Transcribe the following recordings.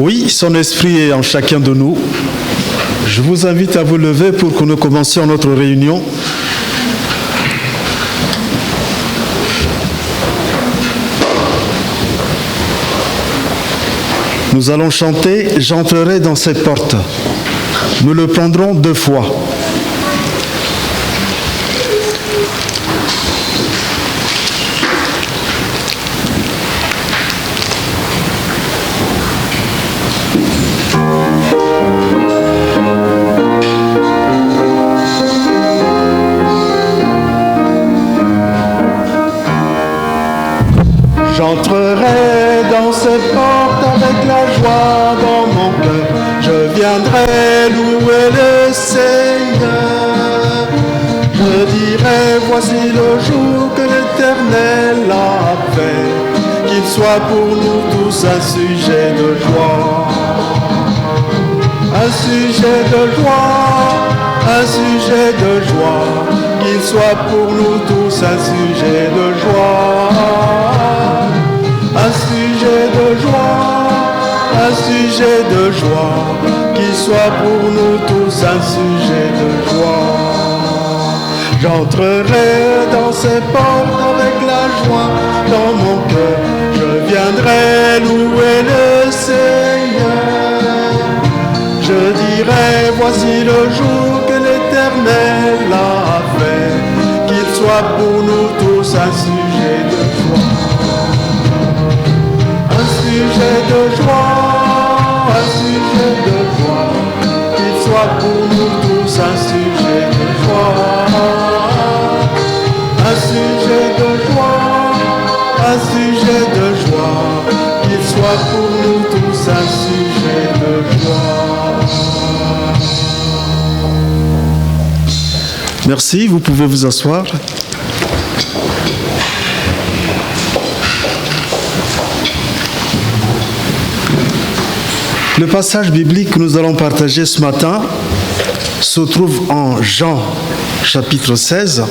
Oui, son esprit est en chacun de nous. Je vous invite à vous lever pour que nous commencions notre réunion. Nous allons chanter « J'entrerai dans ses portes ». Nous le prendrons 2 fois. J'entrerai dans ses portes avec la joie dans mon cœur. Je viendrai louer le Seigneur. Je dirai, voici le jour que l'Éternel a fait. Qu'il soit pour nous tous un sujet de joie. Un sujet de joie, un sujet de joie. Qu'il soit pour nous tous un sujet de joie. Un sujet de joie, un sujet de joie, qu'il soit pour nous tous un sujet de joie. J'entrerai dans ses portes avec la joie dans mon cœur, je viendrai louer le Seigneur. Je dirai, voici le jour que l'Éternel a fait, qu'il soit pour nous tous un sujet de joie. Un sujet de joie, un sujet de joie, qu'il soit pour nous tous un sujet de joie. Un sujet de joie, un sujet de joie, qu'il soit pour nous tous un sujet de joie. Merci, vous pouvez vous asseoir. Le passage biblique que nous allons partager ce matin se trouve en Jean, chapitre 16,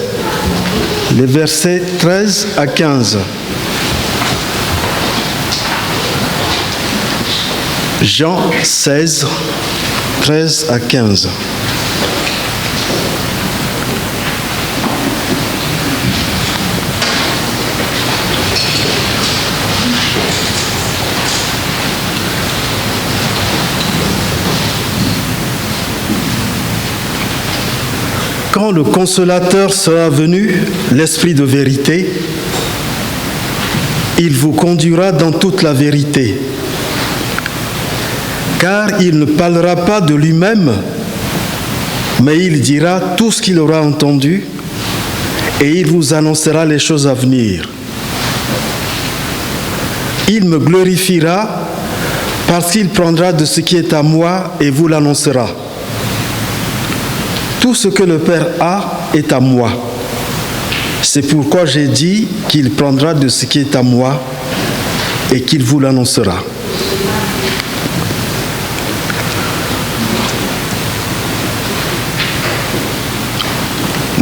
les versets 13 à 15. Jean 16, 13 à 15. Quand le Consolateur sera venu, l'Esprit de vérité, il vous conduira dans toute la vérité. Car il ne parlera pas de lui-même, mais il dira tout ce qu'il aura entendu et il vous annoncera les choses à venir. Il me glorifiera parce qu'il prendra de ce qui est à moi et vous l'annoncera. Tout ce que le Père a est à moi. C'est pourquoi j'ai dit qu'il prendra de ce qui est à moi et qu'il vous l'annoncera.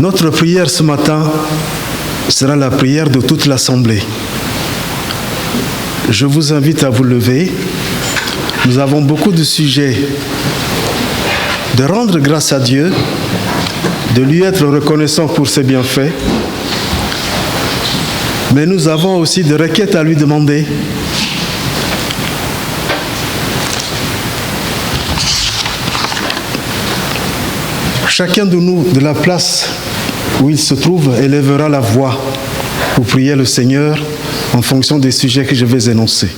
Notre prière ce matin sera la prière de toute l'Assemblée. Je vous invite à vous lever. Nous avons beaucoup de sujets. De rendre grâce à Dieu, de lui être reconnaissant pour ses bienfaits. Mais nous avons aussi des requêtes à lui demander. Chacun de nous, de la place où il se trouve, élèvera la voix pour prier le Seigneur en fonction des sujets que je vais énoncer.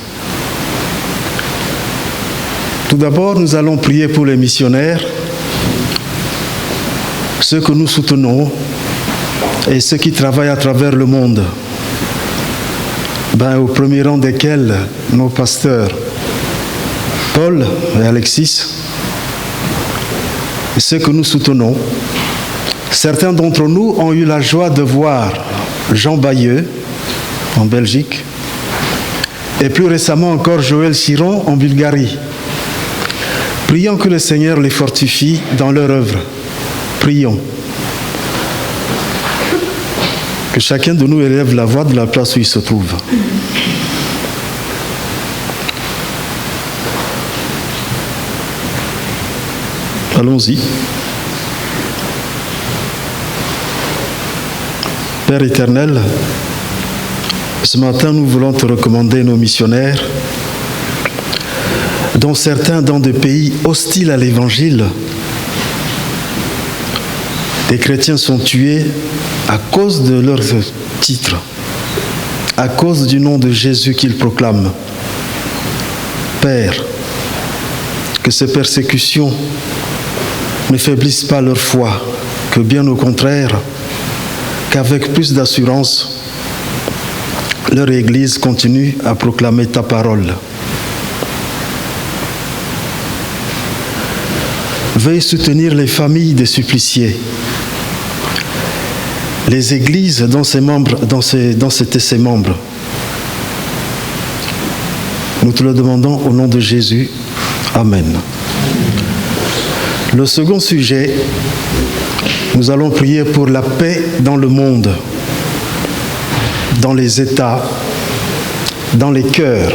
Tout d'abord, nous allons prier pour les missionnaires, ceux que nous soutenons et ceux qui travaillent à travers le monde. Au premier rang desquels nos pasteurs Paul et Alexis, et ceux que nous soutenons. Certains d'entre nous ont eu la joie de voir Jean Bayeux en Belgique et plus récemment encore Joël Chiron en Bulgarie. Prions que le Seigneur les fortifie dans leur œuvre. Prions. Que chacun de nous élève la voix de la place où il se trouve. Allons-y. Père éternel, ce matin nous voulons te recommander nos missionnaires, dont certains dans des pays hostiles à l'Évangile. Des chrétiens sont tués à cause de leurs titres, à cause du nom de Jésus qu'ils proclament. Père, que ces persécutions ne faiblissent pas leur foi, que bien au contraire, qu'avec plus d'assurance, leur Église continue à proclamer ta parole. Veuille soutenir les familles des suppliciés, les églises dont ses membres. Nous te le demandons au nom de Jésus. Amen. Le second sujet, nous allons prier pour la paix dans le monde, dans les États, dans les cœurs.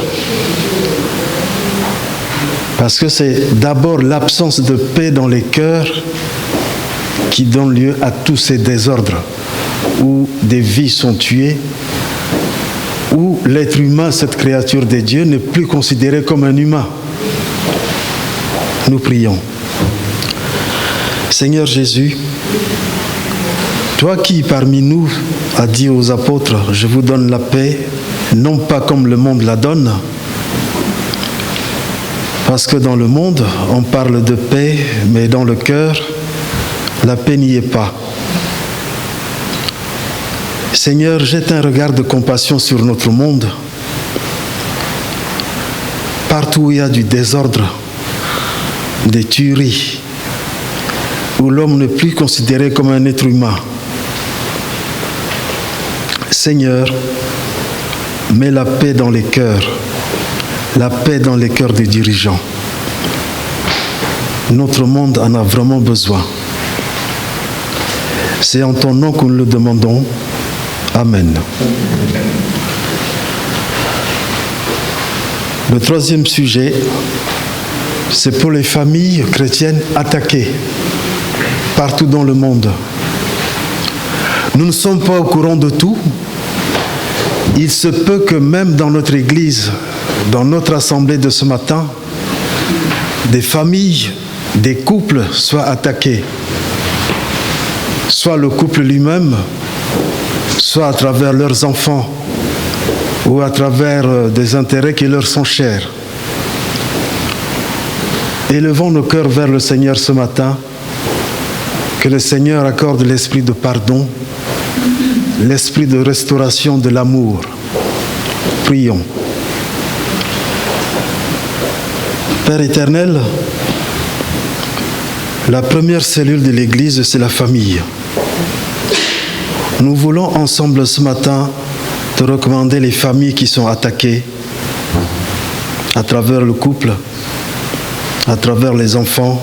Parce que c'est d'abord l'absence de paix dans les cœurs qui donne lieu à tous ces désordres, où des vies sont tuées, où l'être humain, cette créature de Dieu, n'est plus considéré comme un humain. Nous prions. Seigneur Jésus, toi qui parmi nous as dit aux apôtres, je vous donne la paix, non pas comme le monde la donne, parce que dans le monde, on parle de paix, mais dans le cœur, la paix n'y est pas. Seigneur, jette un regard de compassion sur notre monde. Partout où il y a du désordre, des tueries, où l'homme n'est plus considéré comme un être humain. Seigneur, mets la paix dans les cœurs, la paix dans les cœurs des dirigeants. Notre monde en a vraiment besoin. C'est en ton nom que nous le demandons. Amen. Le troisième sujet, c'est pour les familles chrétiennes attaquées partout dans le monde. Nous ne sommes pas au courant de tout. Il se peut que même dans notre église, dans notre assemblée de ce matin, des familles, des couples soient attaqués. Soit le couple lui-même, soit à travers leurs enfants, ou à travers des intérêts qui leur sont chers. Élevons nos cœurs vers le Seigneur ce matin, que le Seigneur accorde l'esprit de pardon, l'esprit de restauration de l'amour. Prions. Père éternel, la première cellule de l'Église, c'est la famille. Nous voulons ensemble ce matin te recommander les familles qui sont attaquées à travers le couple, à travers les enfants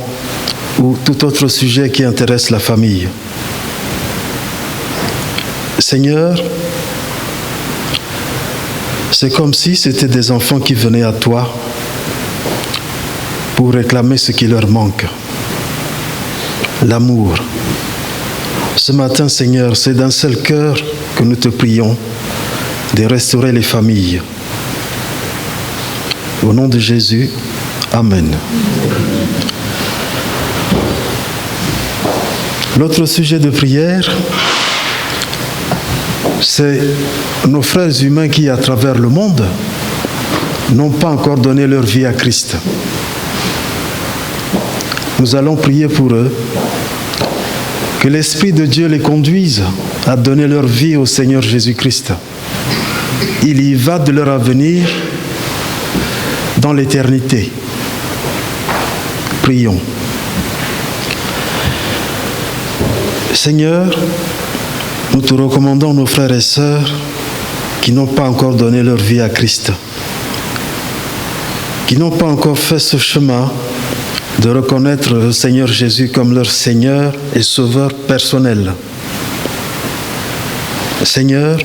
ou tout autre sujet qui intéresse la famille. Seigneur, c'est comme si c'était des enfants qui venaient à toi pour réclamer ce qui leur manque. L'amour. Ce matin, Seigneur, c'est d'un seul cœur que nous te prions de restaurer les familles. Au nom de Jésus, Amen. L'autre sujet de prière, c'est nos frères humains qui, à travers le monde, n'ont pas encore donné leur vie à Christ. Nous allons prier pour eux, que l'Esprit de Dieu les conduise à donner leur vie au Seigneur Jésus-Christ. Il y va de leur avenir dans l'éternité. Prions. Seigneur, nous te recommandons nos frères et sœurs qui n'ont pas encore donné leur vie à Christ, qui n'ont pas encore fait ce chemin de reconnaître le Seigneur Jésus comme leur Seigneur et Sauveur personnel. Seigneur,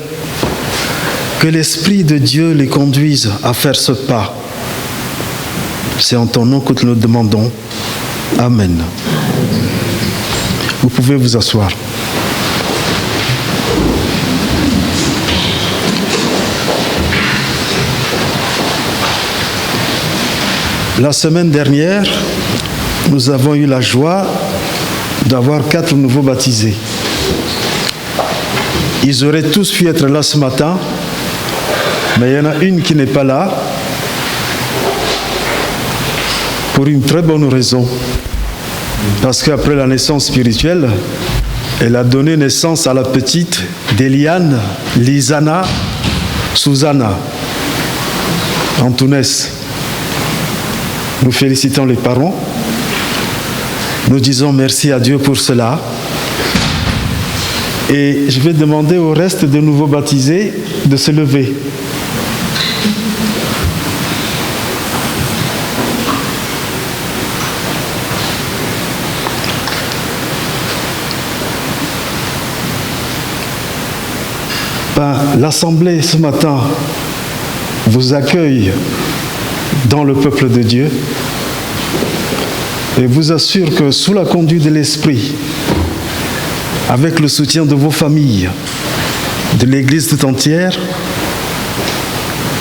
que l'Esprit de Dieu les conduise à faire ce pas. C'est en ton nom que nous le demandons. Amen. Vous pouvez vous asseoir. La semaine dernière, nous avons eu la joie d'avoir 4 nouveaux baptisés. Ils auraient tous pu être là ce matin, mais il y en a une qui n'est pas là pour une très bonne raison. Parce qu'après la naissance spirituelle, elle a donné naissance à la petite Déliane, Lisana, Susanna, Antounès. Nous félicitons les parents. Nous disons merci à Dieu pour cela. Et je vais demander au reste de nouveaux baptisés de se lever. L'Assemblée ce matin vous accueille dans le peuple de Dieu et vous assure que sous la conduite de l'Esprit, avec le soutien de vos familles, de l'Église tout entière,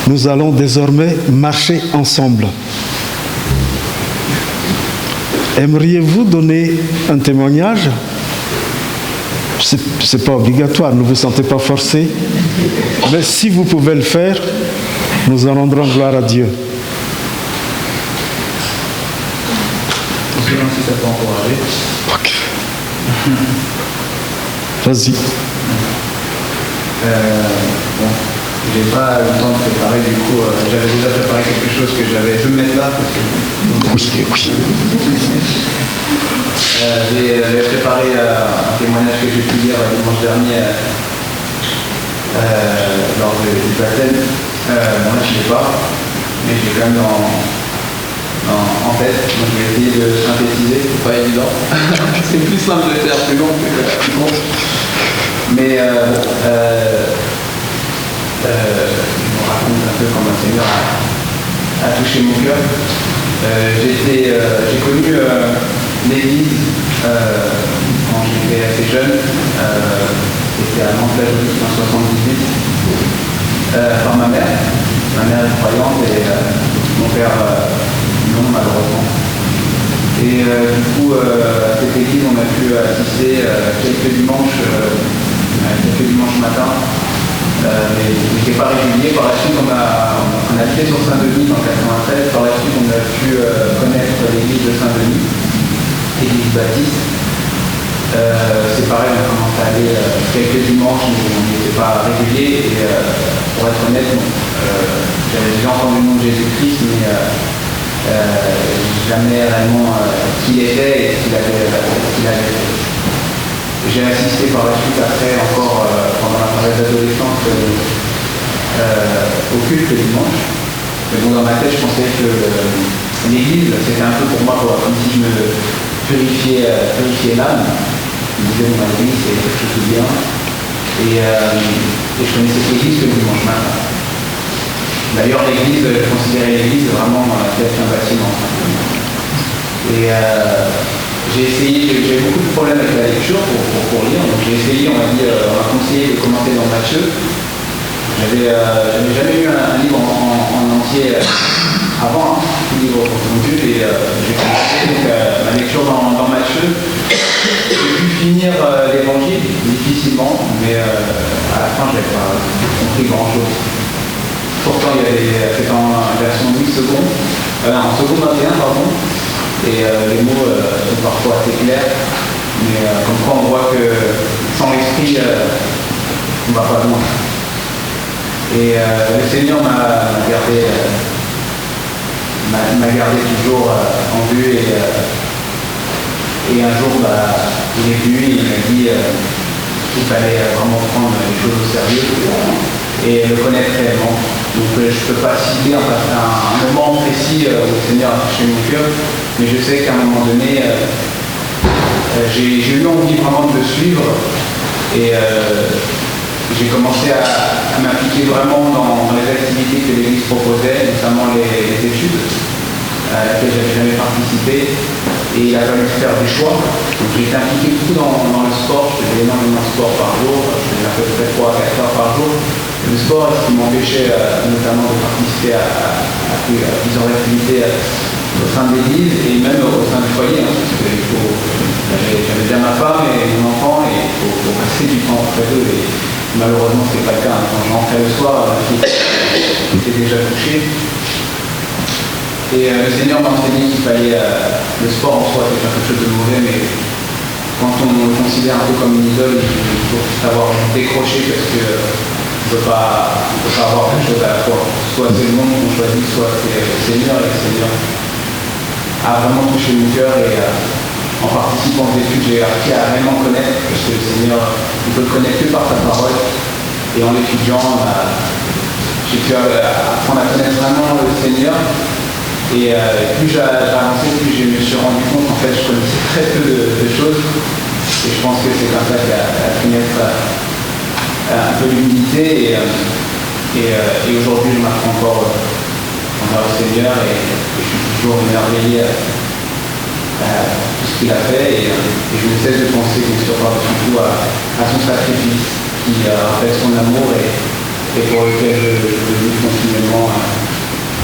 nous allons désormais marcher ensemble. Aimeriez-vous donner un témoignage ? Ce n'est pas obligatoire, ne vous sentez pas forcé, mais si vous pouvez le faire, nous en rendrons gloire à Dieu. Si ça peut encourager. Ok. Vas-y. Bon, j'ai pas eu le temps de préparer, du coup, j'avais déjà préparé quelque chose que j'avais. Je vais me mettre là parce que. Oui. J'ai préparé un témoignage que j'ai pu lire dimanche dernier lors du baptême. Moi, je ne sais pas, mais j'ai quand même en tête. Donc, je vais essayer de synthétiser, c'est pas évident. C'est plus simple de faire plus long que plus long. Mais je vous raconte un peu comment le Seigneur a touché mon cœur. J'ai connu l'église quand j'étais assez jeune. C'était à Mantes-la-Jolie en 78 par ma mère. Ma mère est croyante et mon père non, malheureusement. Et du coup, à cette église, on a pu assister quelques dimanches matin, mais ce n'était pas régulier. Par la suite, on a été sur Saint-Denis en 93. Par la suite, on a pu connaître l'église de Saint-Denis, église baptiste. C'est pareil, on a commencé à aller quelques dimanches, mais on n'était pas régulier. Et pour être honnête, j'avais déjà entendu le nom de Jésus-Christ, mais jamais réellement qui il était et ce qu'il avait fait. J'ai assisté par la suite après encore pendant la période d'adolescence au culte le dimanche. Mais bon, dans ma tête, je pensais que l'église, c'était un peu pour moi comme si je me purifiais l'âme. Je me disais, mon église, c'est quelque chose de bien. Et je connaissais l'église que le dimanche matin. D'ailleurs, l'église, je considérais l'église vraiment peut-être un bâtiment. Et j'ai beaucoup de problèmes avec la lecture pour lire. Donc j'ai essayé, on m'a conseillé de commencer dans Matthieu. J'avais jamais eu un livre en entier avant, un livre pour Dieu, et j'ai commencé donc, ma lecture dans Matthieu. J'ai pu finir l'évangile difficilement, mais à la fin, je n'avais pas compris grand-chose. Pourtant, c'était en version 8 secondes, en seconde 21, pardon. Et les mots sont parfois assez clairs, mais comme quoi on voit que sans l'esprit, on ne va pas loin. Et le Seigneur m'a gardé toujours en vue et un jour il est venu et il m'a dit qu'il fallait vraiment prendre les choses au sérieux et le connaître réellement. Donc je ne peux pas citer un moment précis où le Seigneur a touché mon cœur, mais je sais qu'à un moment donné, j'ai eu envie vraiment de le suivre et j'ai commencé à m'impliquer vraiment dans les activités que l'Église proposait, notamment les études à laquelle je n'avais jamais participé. Et il a fallu faire des choix. Donc j'ai été impliqué beaucoup dans le sport, je faisais énormément de sport par jour, je faisais à peu près 3 à 4 heures par jour. Le sport, ce qui m'empêchait notamment de participer à plusieurs activités au sein de l'église et même au sein du foyer, parce que j'avais déjà ma femme et mon enfant et il faut passer du temps auprès d'eux. Et malheureusement, ce n'était pas le cas. Quand je rentrais le soir, j'étais déjà couché. Et le Seigneur m'a enseigné qu'il fallait, le sport en soi, c'est quelque chose de mauvais, mais quand on le considère un peu comme une idole, il faut savoir décrocher parce que on ne peut pas avoir quelque chose à la fois. Soit c'est le monde qu'on choisit, soit c'est le Seigneur, et le Seigneur a vraiment touché mon cœur et en participant aux études, j'ai appris à réellement connaître, parce que le Seigneur, on peut le connaître que par sa parole. Et en l'étudiant, j'ai pu apprendre à connaître vraiment le Seigneur. Et plus j'ai avancé, plus je me suis rendu compte qu'en fait je connaissais très peu de choses. Et je pense que c'est comme ça qu'a pu naître un peu l'humilité. Et aujourd'hui je m'apprends encore envers le Seigneur et je suis toujours émerveillé à tout ce qu'il a fait. Et je ne cesse de penser bien sûr surtout à son sacrifice qui rappelle son amour et pour lequel je vis continuellement.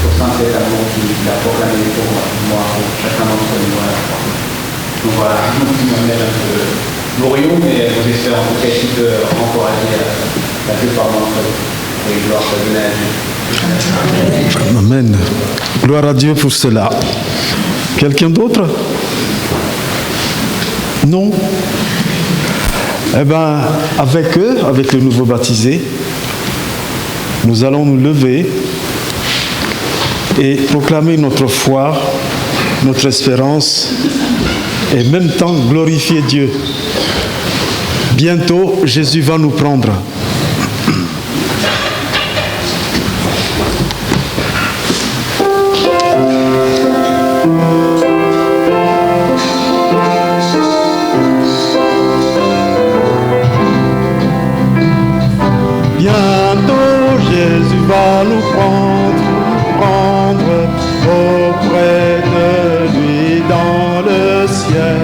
Au sein de cet amour qu'il a proclamé pour moi, pour chacun d'entre nous à la fois. Donc voilà, je me mets un peu brouillon, mais j'espère en tout cas qu'il peut encourager la plupart d'entre eux. Et gloire soit donnée à Dieu. Amen. Gloire à Dieu pour cela. Quelqu'un d'autre? Non? Eh bien, avec eux, avec les nouveaux baptisés, nous allons nous lever et proclamer notre foi, notre espérance et en même temps glorifier Dieu. Bientôt, Jésus va nous prendre. Bientôt, Jésus va nous prendre auprès de lui dans le ciel.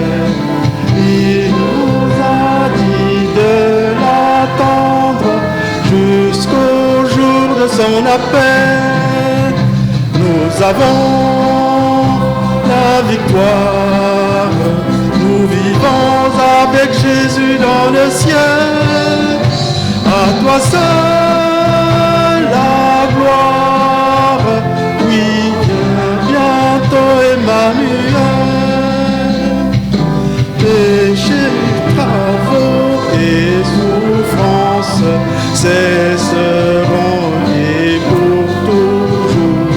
Il nous a dit de l'attendre jusqu'au jour de son appel. Nous avons la victoire, nous vivons avec Jésus dans le ciel. À toi seul la gloire, oui, bientôt Emmanuel. Péché, travaux et souffrances cesseront et pour toujours.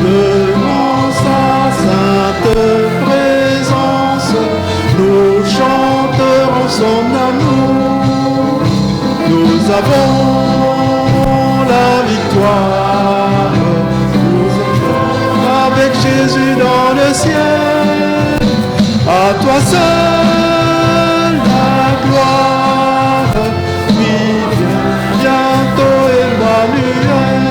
Devant sa sainte présence, nous chanterons son amour. Nous avons la victoire, nous avons avec Jésus dans le ciel. À toi seul la gloire, oui, bientôt Emmanuel.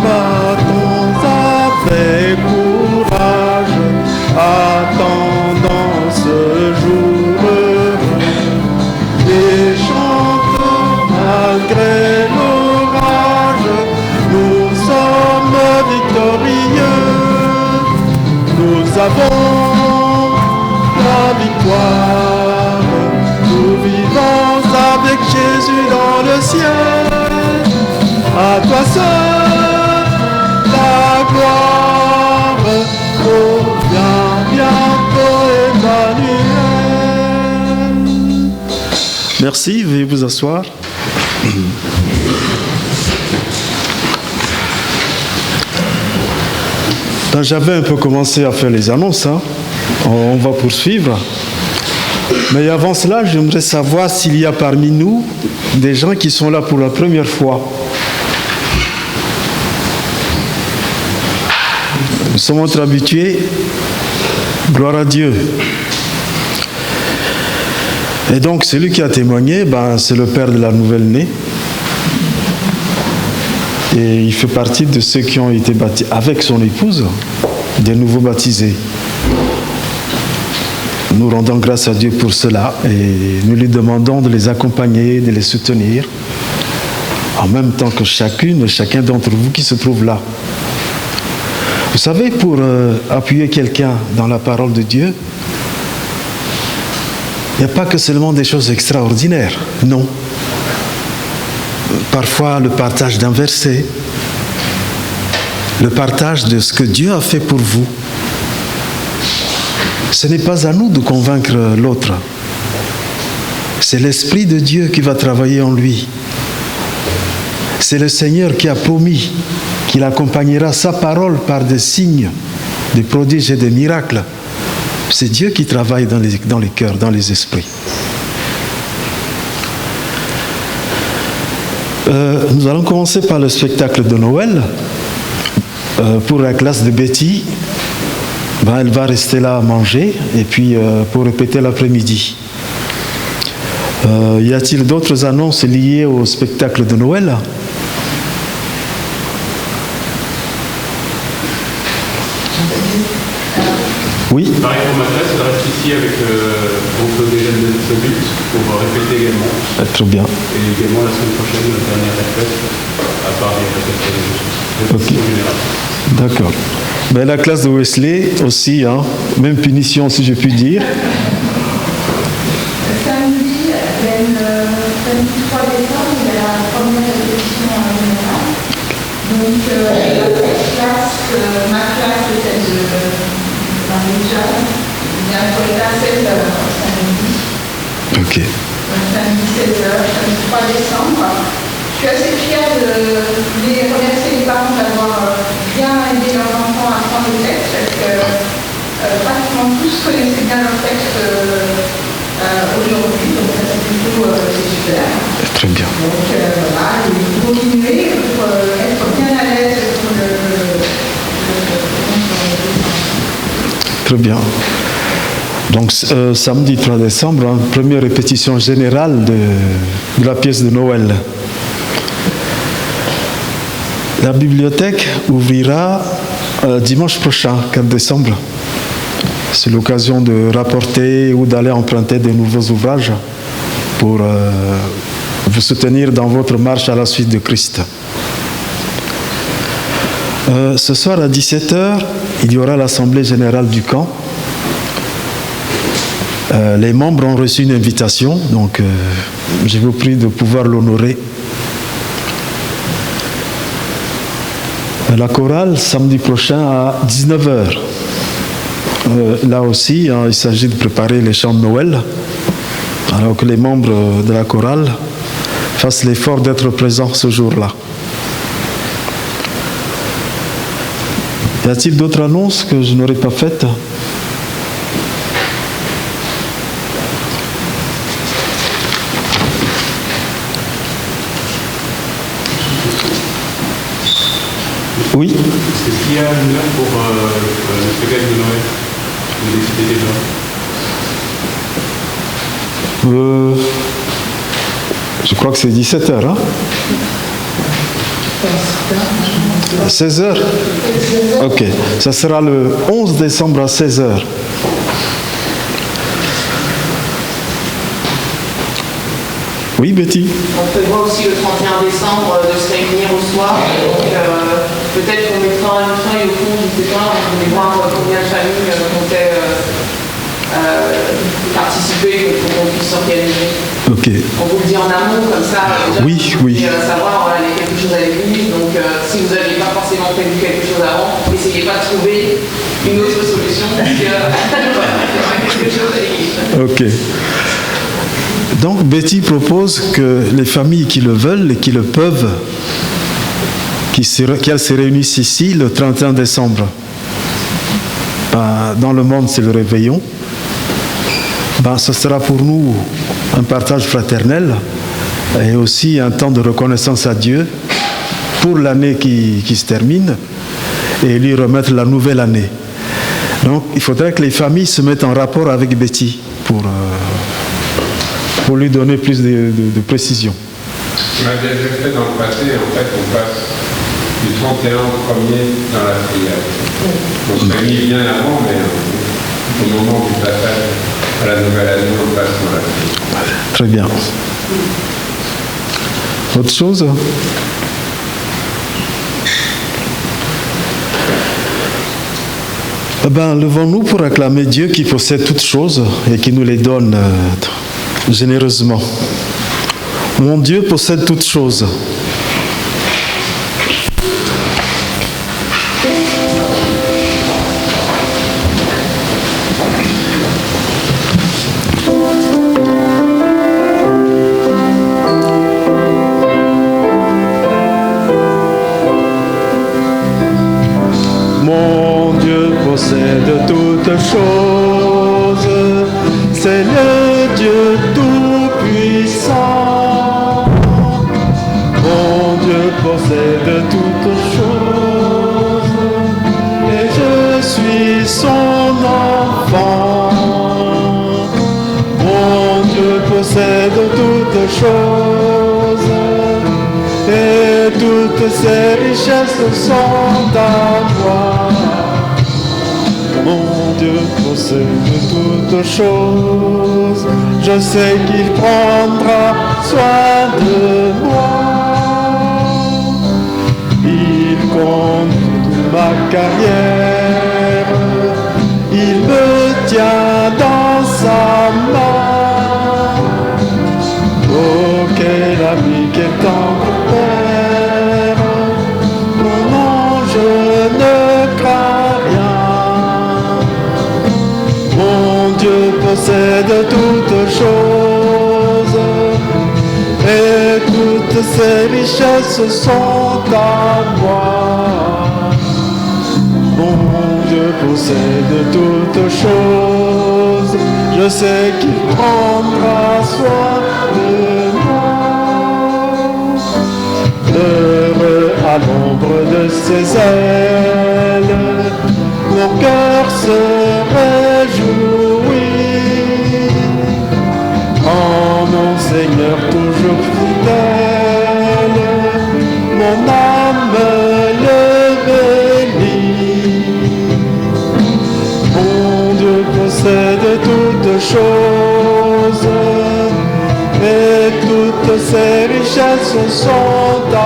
Battons avec courage, attendant ce jour heureux, et chantons malgré l'orage, nous sommes victorieux. Nous avons la victoire, nous vivons avec Jésus dans le ciel. À toi seul la gloire, oh bientôt Emmanuel. Merci, veuillez vous asseoir. Ben, j'avais un peu commencé à faire les annonces, hein. On va poursuivre. Mais avant cela, j'aimerais savoir s'il y a parmi nous des gens qui sont là pour la première fois. Nous sommes entre habitués. Gloire à Dieu. Et donc, celui qui a témoigné, ben, c'est le père de la nouvelle-née. Et il fait partie de ceux qui ont été baptisés avec son épouse. des nouveaux baptisés. Nous rendons grâce à Dieu pour cela et nous lui demandons de les accompagner, de les soutenir, en même temps que chacune et chacun d'entre vous qui se trouve là. Vous savez, pour appuyer quelqu'un dans la parole de Dieu, il n'y a pas que seulement des choses extraordinaires, non. Parfois, le partage d'un verset, le partage de ce que Dieu a fait pour vous. Ce n'est pas à nous de convaincre l'autre. C'est l'Esprit de Dieu qui va travailler en lui. C'est le Seigneur qui a promis qu'il accompagnera sa parole par des signes, des prodiges et des miracles. C'est Dieu qui travaille dans les cœurs, dans les esprits. Nous allons commencer par le spectacle de Noël. Pour la classe de Betty, elle va rester là à manger et puis pour répéter l'après-midi. Y a-t-il d'autres annonces liées au spectacle de Noël ? Oui. Pareil pour ma classe, elle reste ici avec le groupe des jeunes adultes pour répéter également. Très bien. Et également la semaine prochaine, la dernière répète, à part les répétitions générales. D'accord. Ben, la classe de Wesley aussi, hein, même punition si je puis dire. Samedi, samedi 3 décembre, il y a la première répétition générale. Donc, ma classe est celle de Marie-Jeanne. Il y a un collecte à 16h samedi. Ok. Donc, samedi 16h, samedi 3 décembre. Je suis assez fière de les remercier les parents d'avoir bien aidé leurs enfants à apprendre le texte, parce que pratiquement tous connaissaient bien leur texte aujourd'hui, donc ça c'est plutôt super. Très bien. Donc voilà, et continuer pour être bien à l'aise sur le Très bien. Donc samedi 3 décembre, hein, première répétition générale de la pièce de Noël. La bibliothèque ouvrira dimanche prochain, 4 décembre. C'est l'occasion de rapporter ou d'aller emprunter de nouveaux ouvrages pour vous soutenir dans votre marche à la suite de Christ. Ce soir à 17h, il y aura l'Assemblée générale du camp. Les membres ont reçu une invitation, donc je vous prie de pouvoir l'honorer. La chorale, samedi prochain à 19h. Là aussi, hein, il s'agit de préparer les chants de Noël, alors que les membres de la chorale fassent l'effort d'être présents ce jour-là. Y a-t-il d'autres annonces que je n'aurais pas faites ? Oui. Est-ce qu'il y a une heure pour le spectacle de Noël ? Vous décidez déjà ? Je crois que c'est 17h. Hein ? 16h ? Ok. Ça sera le 11 décembre à 16h. Oui, Betty. On prévoit aussi le 31 décembre de se réunir au soir. Donc, peut-être qu'on mettra une feuille au fond, je ne sais pas, on voulait voir combien de familles comptaient participer pour qu'on puisse s'organiser. Ok. On vous le dit en amont, comme ça, déjà, oui, vous pouvez savoir, voilà, il y a quelque chose à l'église. Donc, si vous n'aviez pas forcément prévu quelque chose avant, n'essayez pas de trouver une autre solution, parce qu'il y aura quelque chose à l'église. Ok. Donc Betty propose que les familles qui le veulent et qui le peuvent, qu'elles se réunissent ici le 31 décembre. Dans le monde, c'est le réveillon. Ce sera pour nous un partage fraternel et aussi un temps de reconnaissance à Dieu pour l'année qui se termine et lui remettre la nouvelle année. Donc il faudrait que les familles se mettent en rapport avec Betty pour lui donner plus de précision. On a déjà fait dans le passé, en fait, on passe du 31 au 1er dans la prière. On serait mis bien avant, mais au moment du passage à la nouvelle année, on passe dans la prière. Très bien. Autre chose? Eh bien, levons-nous pour acclamer Dieu qui possède toutes choses et qui nous les donne généreusement. Mon Dieu possède toutes choses. Mon Dieu possède toutes choses, c'est le Dieu tout-puissant. Mon Dieu possède toutes choses, et je suis son enfant. Mon Dieu possède toutes choses, et toutes ses richesses sont à moi. Mon Dieu possède toutes choses, je sais qu'il prendra soin de moi. Il compte toute ma carrière, il me tient dans sa main. Oh, quel ami, quel tendre Père, non, je ne crains rien. Mon Dieu possède toutes choses, et toutes ses richesses sont à moi. Mon Dieu possède toutes choses, je sais qu'il prendra soin de moi. Heureux à l'ombre de ses ailes, mon cœur se réjouit. En mon Seigneur toujours fidèle, mon âme le bénit. Mon Dieu possède toutes choses, et toutes ses richesses sont à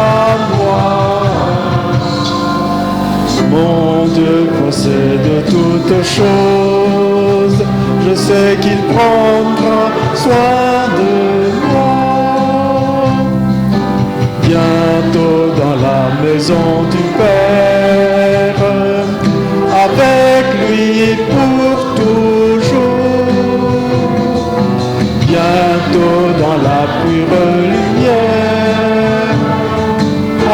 moi. Mon Dieu possède toutes choses, je sais qu'il prendra soin de moi. Bientôt dans la maison du Père, avec lui pour toujours. Bientôt dans la pure lumière,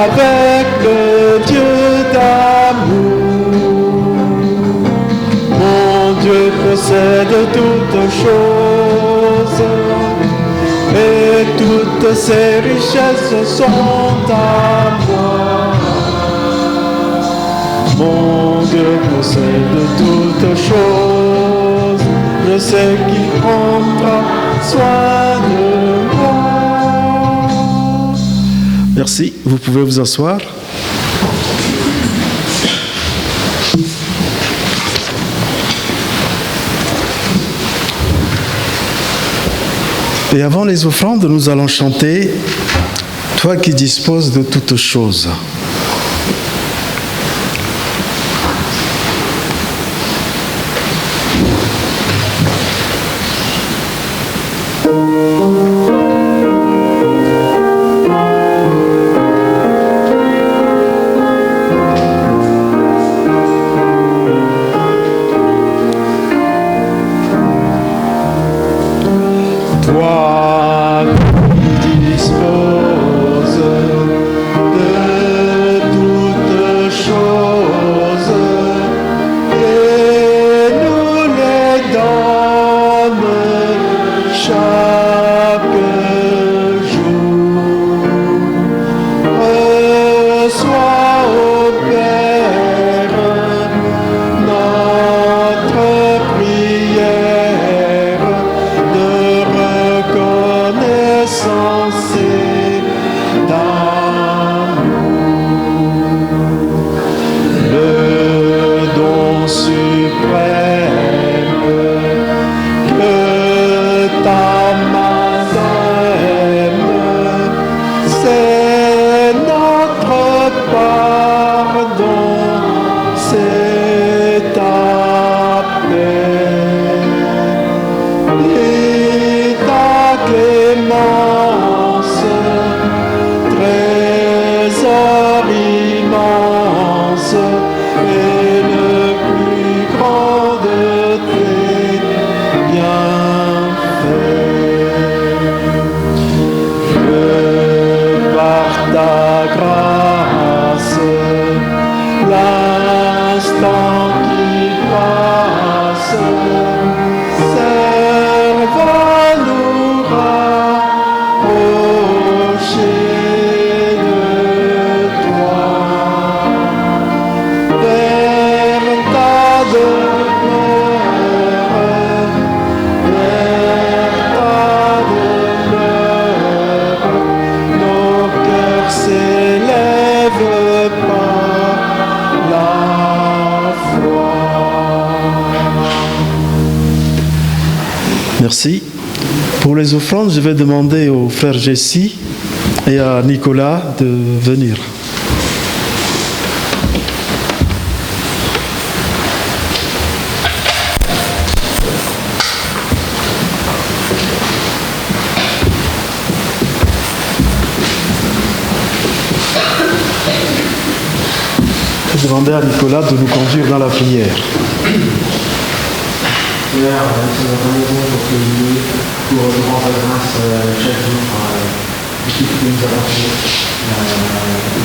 avec le Dieu d'amour. Mon Dieu possède toutes choses, et toutes ses richesses sont à moi. Mon Dieu possède toutes choses, je sais qu'il prendra soin de moi. Merci, vous pouvez vous asseoir. Et avant les offrandes, nous allons chanter « Toi qui disposes de toutes choses ». Toi qui disposes et nous les donne chaque Merci. Pour les offrandes, je vais demander au frère Jessie et à Nicolas de venir. Je vais demander à Nicolas de nous conduire dans la prière. Seigneur, merci de notre maison pour que nous pour nous rendre grâce chaque jour de tout ce que nous avons fait.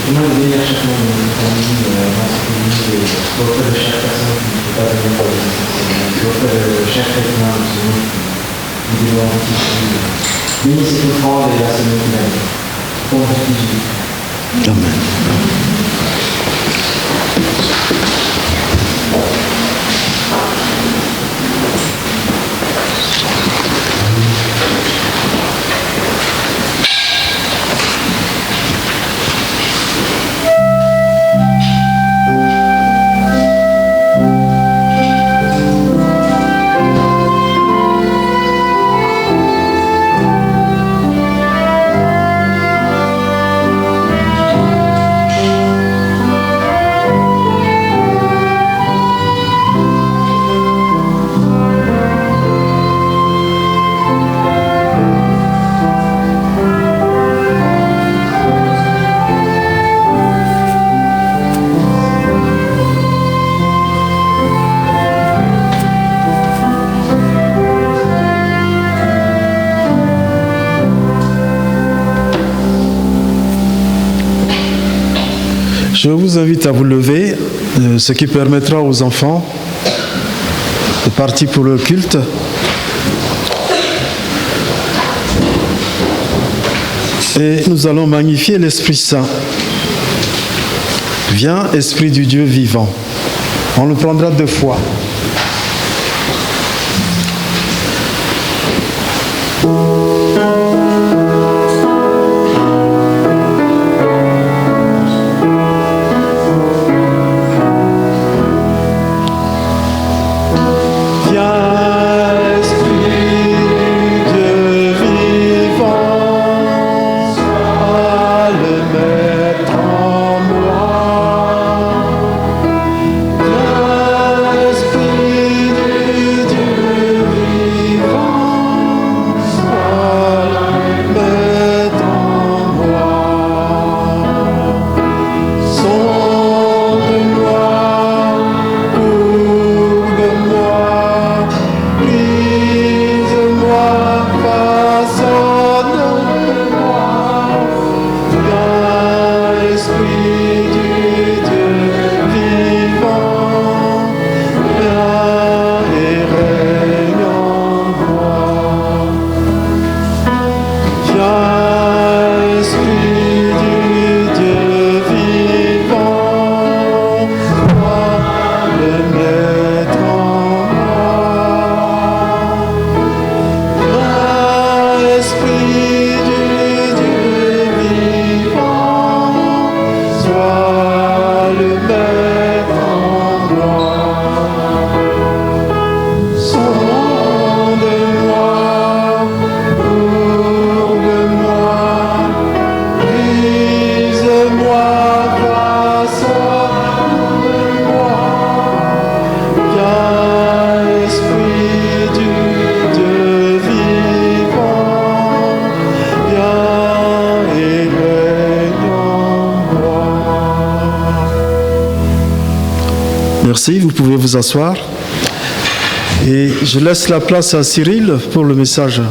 Comment bénir chacun de nos familles dans cette église et auprès de chaque personne qui ne peut pas venir pour les Seigneur, auprès de chaque chrétien de ce monde qui nous devons rectifier. Bénis cette offrande et la semaine qui vient. Pour notre Jésus. Amen. Je vous invite à vous lever, ce qui permettra aux enfants de partir pour le culte. Et nous allons magnifier l'Esprit Saint. Viens, Esprit du Dieu vivant. On le prendra 2 fois. Merci, vous pouvez vous asseoir. Et je laisse la place à Cyril pour le message.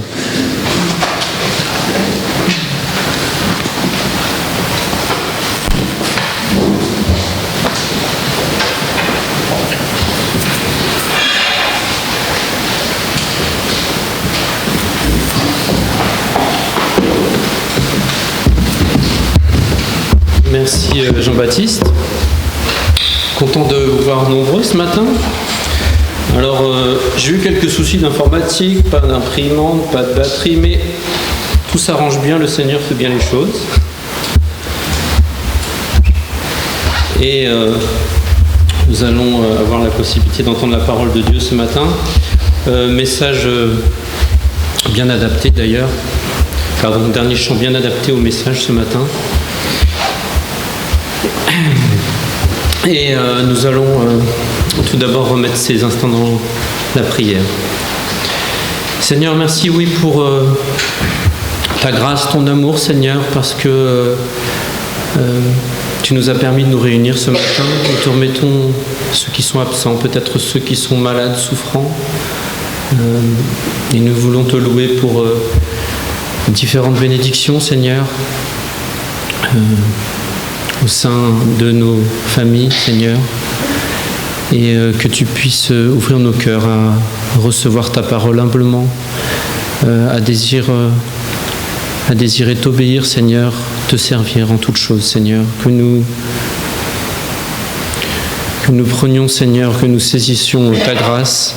Merci Jean-Baptiste. Content de vous voir nombreux ce matin. Alors, j'ai eu quelques soucis d'informatique, pas d'imprimante, pas de batterie, mais tout s'arrange bien, le Seigneur fait bien les choses. Et nous allons avoir la possibilité d'entendre la parole de Dieu ce matin. Message bien adapté d'ailleurs. Pardon, dernier chant bien adapté au message ce matin. Et nous allons tout d'abord remettre ces instants dans la prière. Seigneur, merci, oui, pour ta grâce, ton amour, Seigneur, parce que tu nous as permis de nous réunir ce matin. Nous te remettons ceux qui sont absents, peut-être ceux qui sont malades, souffrants. Et nous voulons te louer pour différentes bénédictions, Seigneur, au sein de nos familles, Seigneur, et que tu puisses ouvrir nos cœurs à recevoir ta parole humblement, à désirer t'obéir, Seigneur, te servir en toutes choses, Seigneur, que nous prenions, Seigneur, que nous saisissions ta grâce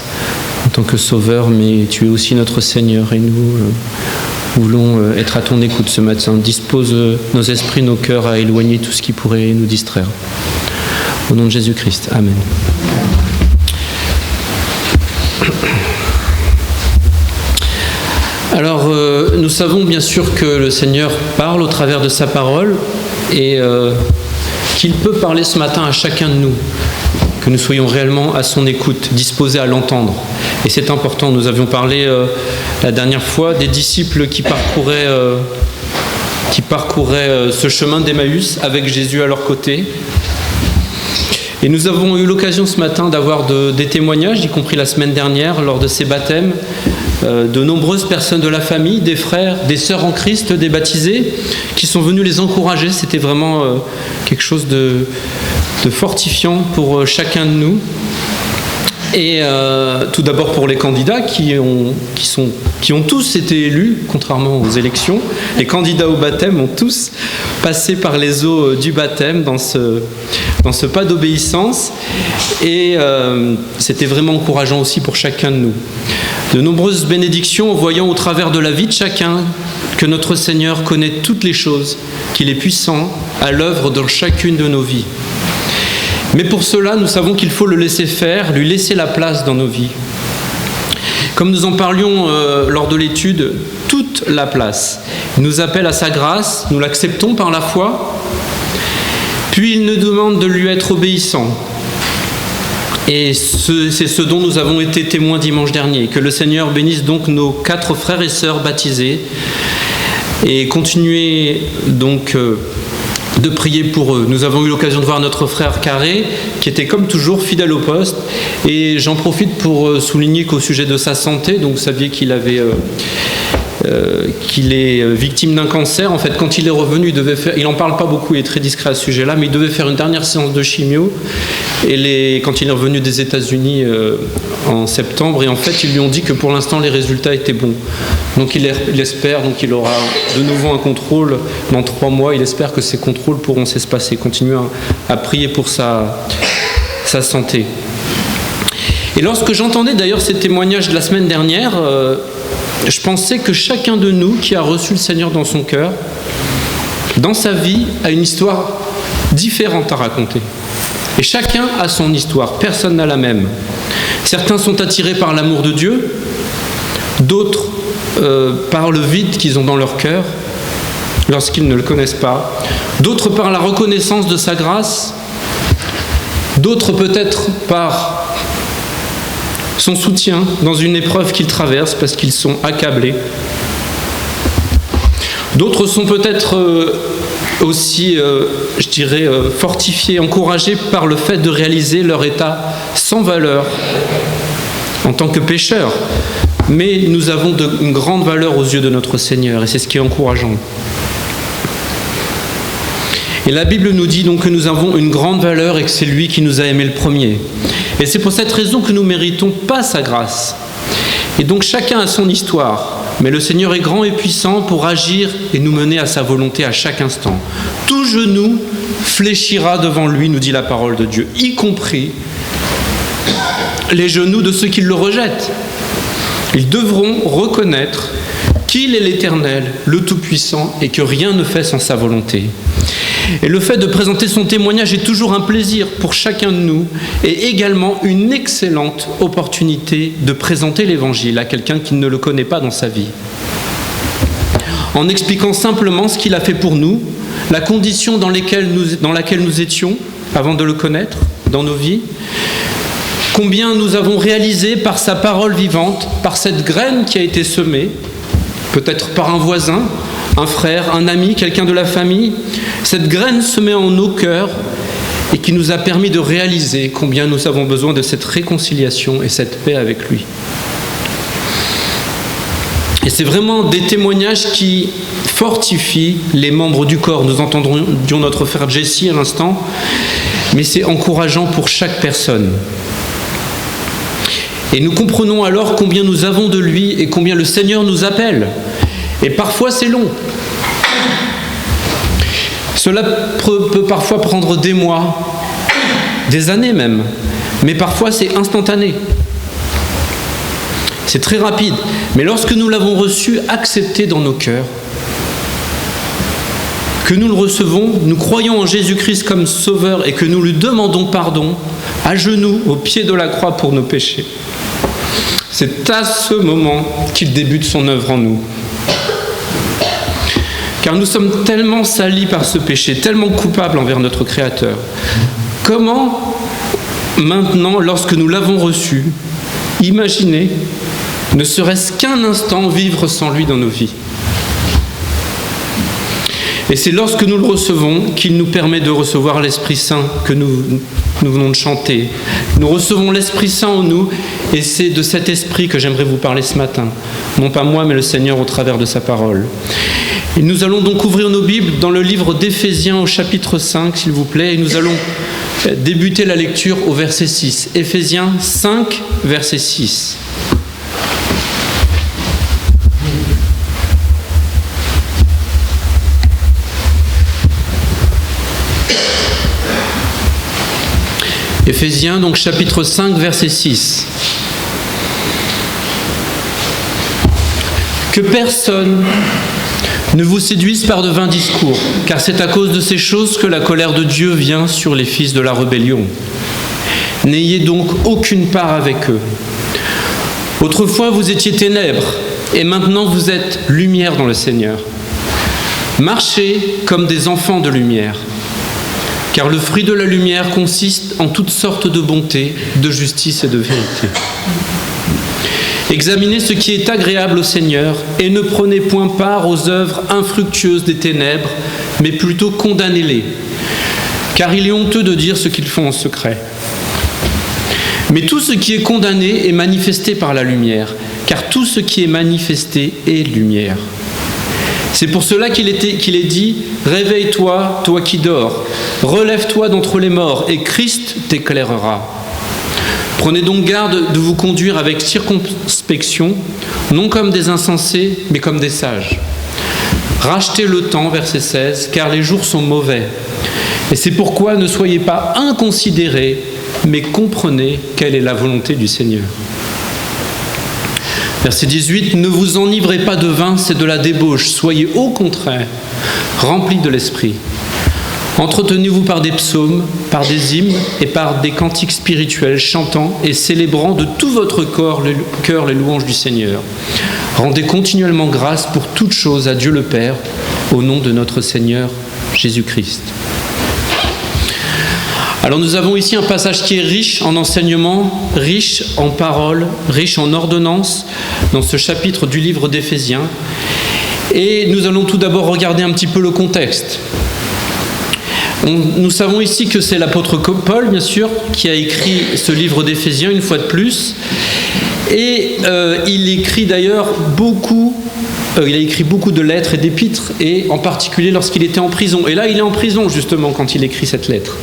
en tant que Sauveur, mais tu es aussi notre Seigneur, et nous voulons être à ton écoute ce matin. Dispose nos esprits, nos cœurs à éloigner tout ce qui pourrait nous distraire. Au nom de Jésus-Christ. Amen. Alors, nous savons bien sûr que le Seigneur parle au travers de sa parole et qu'il peut parler ce matin à chacun de nous, que nous soyons réellement à son écoute, disposés à l'entendre. Et c'est important, nous avions parlé la dernière fois des disciples qui parcouraient ce chemin d'Emmaüs avec Jésus à leur côté. Et nous avons eu l'occasion ce matin d'avoir des témoignages, y compris la semaine dernière, lors de ces baptêmes, de nombreuses personnes de la famille, des frères, des sœurs en Christ, des baptisés, qui sont venus les encourager. C'était vraiment quelque chose de fortifiant pour chacun de nous. Et tout d'abord pour les candidats qui ont tous été élus, contrairement aux élections. Les candidats au baptême ont tous passé par les eaux du baptême dans ce pas d'obéissance. Et c'était vraiment encourageant aussi pour chacun de nous. De nombreuses bénédictions en voyant au travers de la vie de chacun que notre Seigneur connaît toutes les choses, qu'il est puissant à l'œuvre dans chacune de nos vies. Mais pour cela, nous savons qu'il faut le laisser faire, lui laisser la place dans nos vies. Comme nous en parlions lors de l'étude, toute la place. Il nous appelle à sa grâce, nous l'acceptons par la foi, puis il nous demande de lui être obéissant. Et c'est ce dont nous avons été témoins dimanche dernier. Que le Seigneur bénisse donc nos 4 frères et sœurs baptisés et continuez donc de prier pour eux. Nous avons eu l'occasion de voir notre frère Carré, qui était comme toujours fidèle au poste. Et j'en profite pour souligner qu'au sujet de sa santé, donc vous saviez qu'il est victime d'un cancer. En fait, quand il est revenu, il n'en parle pas beaucoup, il est très discret à ce sujet-là, mais il devait faire une dernière séance de chimio. Et quand il est revenu des États-Unis en septembre, et en fait, ils lui ont dit que pour l'instant, les résultats étaient bons. Donc il espère, donc il aura de nouveau un contrôle dans 3 mois. Il espère que ces contrôles pourront s'espacer. Continuez à prier pour sa santé. Et lorsque j'entendais d'ailleurs ces témoignages de la semaine dernière, je pensais que chacun de nous qui a reçu le Seigneur dans son cœur, dans sa vie, a une histoire différente à raconter. Et chacun a son histoire, personne n'a la même. Certains sont attirés par l'amour de Dieu, d'autres par le vide qu'ils ont dans leur cœur lorsqu'ils ne le connaissent pas, d'autres par la reconnaissance de sa grâce, d'autres peut-être par son soutien dans une épreuve qu'ils traversent parce qu'ils sont accablés. D'autres sont peut-être aussi, fortifiés, encouragés par le fait de réaliser leur état sans valeur en tant que pécheurs. Mais nous avons une grande valeur aux yeux de notre Seigneur et c'est ce qui est encourageant. Et la Bible nous dit donc que nous avons une grande valeur et que c'est lui qui nous a aimés le premier. Et c'est pour cette raison que nous ne méritons pas sa grâce. Et donc chacun a son histoire. Mais le Seigneur est grand et puissant pour agir et nous mener à sa volonté à chaque instant. Tout genou fléchira devant lui, nous dit la parole de Dieu, y compris les genoux de ceux qui le rejettent. Ils devront reconnaître qu'il est l'Éternel, le Tout-Puissant, et que rien ne fait sans sa volonté. Et le fait de présenter son témoignage est toujours un plaisir pour chacun de nous et également une excellente opportunité de présenter l'Évangile à quelqu'un qui ne le connaît pas dans sa vie. En expliquant simplement ce qu'il a fait pour nous, la condition dans laquelle nous étions avant de le connaître dans nos vies, combien nous avons réalisé par sa parole vivante, par cette graine qui a été semée, peut-être par un voisin, un frère, un ami, quelqu'un de la famille, cette graine semée en nos cœurs et qui nous a permis de réaliser combien nous avons besoin de cette réconciliation et cette paix avec lui. Et c'est vraiment des témoignages qui fortifient les membres du corps. Nous entendrions notre frère Jesse à l'instant, mais c'est encourageant pour chaque personne. Et nous comprenons alors combien nous avons de lui et combien le Seigneur nous appelle. Et parfois c'est long. Cela peut parfois prendre des mois, des années même, mais parfois c'est instantané. C'est très rapide. Mais lorsque nous l'avons reçu, accepté dans nos cœurs, que nous le recevons, nous croyons en Jésus-Christ comme Sauveur et que nous lui demandons pardon à genoux au pied de la croix pour nos péchés. C'est à ce moment qu'il débute son œuvre en nous. Car nous sommes tellement salis par ce péché, tellement coupables envers notre Créateur. Comment, maintenant, lorsque nous l'avons reçu, imaginer, ne serait-ce qu'un instant, vivre sans lui dans nos vies? Et c'est lorsque nous le recevons qu'il nous permet de recevoir l'Esprit Saint que nous venons de chanter. Nous recevons l'Esprit Saint en nous et c'est de cet Esprit que j'aimerais vous parler ce matin. Non pas moi, mais le Seigneur au travers de sa parole. Et nous allons donc ouvrir nos Bibles dans le livre d'Éphésiens au chapitre 5, s'il vous plaît, et nous allons débuter la lecture au verset 6. Éphésiens 5, verset 6. Éphésiens, donc chapitre 5, verset 6. Que personne ne vous séduise par de vains discours, car c'est à cause de ces choses que la colère de Dieu vient sur les fils de la rébellion. N'ayez donc aucune part avec eux. Autrefois vous étiez ténèbres, et maintenant vous êtes lumière dans le Seigneur. Marchez comme des enfants de lumière. Car le fruit de la lumière consiste en toutes sortes de bonté, de justice et de vérité. Examinez ce qui est agréable au Seigneur et ne prenez point part aux œuvres infructueuses des ténèbres, mais plutôt condamnez-les. Car il est honteux de dire ce qu'ils font en secret. Mais tout ce qui est condamné est manifesté par la lumière, car tout ce qui est manifesté est lumière. C'est pour cela qu'il est dit « Réveille-toi, toi qui dors, relève-toi d'entre les morts, et Christ t'éclairera. » Prenez donc garde de vous conduire avec circonspection, non comme des insensés, mais comme des sages. Rachetez le temps, verset 16, car les jours sont mauvais. Et c'est pourquoi ne soyez pas inconsidérés, mais comprenez quelle est la volonté du Seigneur. Verset 18, « Ne vous enivrez pas de vin, c'est de la débauche. Soyez au contraire remplis de l'esprit. Entretenez-vous par des psaumes, par des hymnes et par des cantiques spirituels, chantant et célébrant de tout votre cœur les louanges du Seigneur. Rendez continuellement grâce pour toutes choses à Dieu le Père, au nom de notre Seigneur Jésus-Christ. » Alors nous avons ici un passage qui est riche en enseignements, riche en paroles, riche en ordonnances dans ce chapitre du livre d'Éphésiens. Et nous allons tout d'abord regarder un petit peu le contexte. Nous savons ici que c'est l'apôtre Paul, bien sûr, qui a écrit ce livre d'Éphésiens une fois de plus. Et il écrit d'ailleurs beaucoup de lettres et d'épîtres, et en particulier lorsqu'il était en prison. Et là, il est en prison justement quand il écrit cette lettre.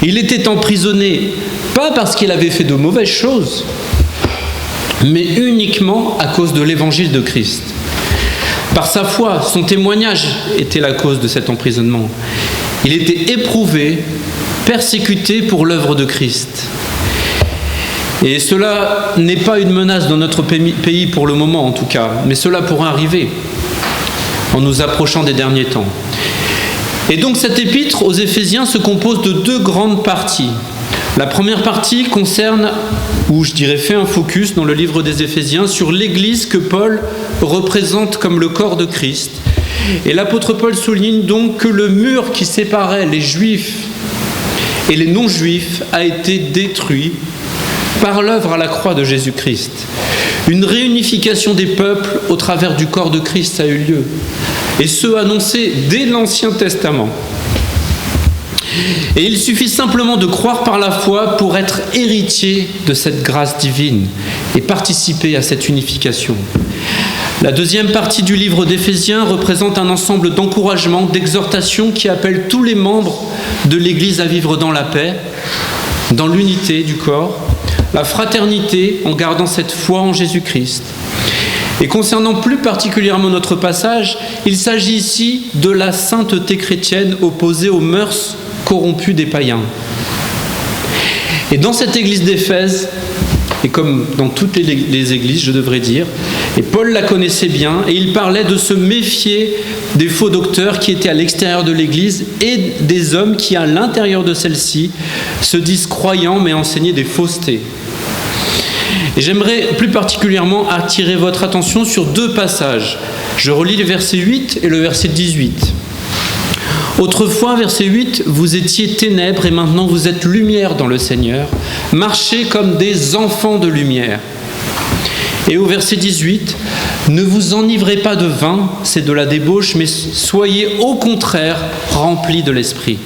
Il était emprisonné, pas parce qu'il avait fait de mauvaises choses, mais uniquement à cause de l'évangile de Christ. Par sa foi, son témoignage était la cause de cet emprisonnement. Il était éprouvé, persécuté pour l'œuvre de Christ. Et cela n'est pas une menace dans notre pays pour le moment en tout cas, mais cela pourra arriver en nous approchant des derniers temps. Et donc cette épître aux Éphésiens se compose de 2 grandes parties. La première partie concerne, ou je dirais fait un focus dans le livre des Éphésiens, sur l'Église que Paul représente comme le corps de Christ. Et l'apôtre Paul souligne donc que le mur qui séparait les Juifs et les non-Juifs a été détruit par l'œuvre à la croix de Jésus-Christ. Une réunification des peuples au travers du corps de Christ a eu lieu, et ce annoncé dès l'Ancien Testament. Et il suffit simplement de croire par la foi pour être héritier de cette grâce divine et participer à cette unification. La deuxième partie du livre d'Éphésiens représente un ensemble d'encouragements, d'exhortations qui appellent tous les membres de l'Église à vivre dans la paix, dans l'unité du corps, la fraternité en gardant cette foi en Jésus-Christ. Et concernant plus particulièrement notre passage, il s'agit ici de la sainteté chrétienne opposée aux mœurs corrompues des païens. Et dans cette église d'Éphèse, et comme dans toutes les églises, je devrais dire, et Paul la connaissait bien, et il parlait de se méfier des faux docteurs qui étaient à l'extérieur de l'église et des hommes qui, à l'intérieur de celle-ci, se disent croyants mais enseignaient des faussetés. Et j'aimerais plus particulièrement attirer votre attention sur 2 passages. Je relis le verset 8 et le verset 18. Autrefois, verset 8, vous étiez ténèbres et maintenant vous êtes lumière dans le Seigneur. Marchez comme des enfants de lumière. Et au verset 18, ne vous enivrez pas de vin, c'est de la débauche, mais soyez au contraire remplis de l'Esprit.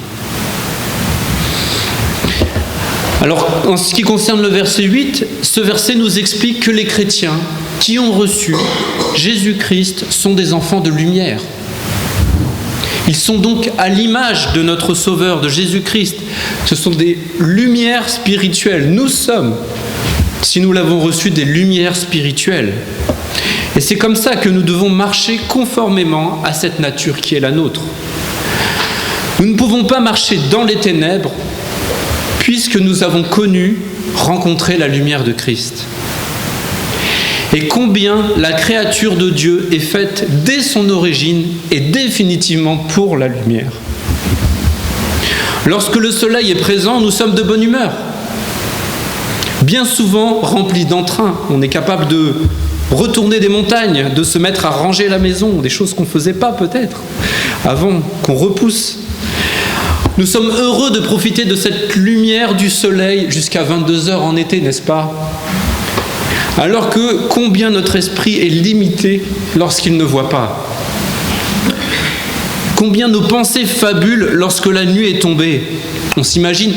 Alors, en ce qui concerne le verset 8, ce verset nous explique que les chrétiens qui ont reçu Jésus-Christ sont des enfants de lumière. Ils sont donc à l'image de notre Sauveur, de Jésus-Christ. Ce sont des lumières spirituelles. Nous sommes, si nous l'avons reçu, des lumières spirituelles. Et c'est comme ça que nous devons marcher conformément à cette nature qui est la nôtre. Nous ne pouvons pas marcher dans les ténèbres puisque nous avons connu, rencontré la lumière de Christ. Et combien la créature de Dieu est faite dès son origine et définitivement pour la lumière. Lorsque le soleil est présent, nous sommes de bonne humeur. Bien souvent remplis d'entrain, on est capable de retourner des montagnes, de se mettre à ranger la maison, des choses qu'on ne faisait pas peut-être avant, qu'on repousse. Nous sommes heureux de profiter de cette lumière du soleil jusqu'à 22h en été, n'est-ce pas ? Alors que combien notre esprit est limité lorsqu'il ne voit pas. Combien nos pensées fabulent lorsque la nuit est tombée. On s'imagine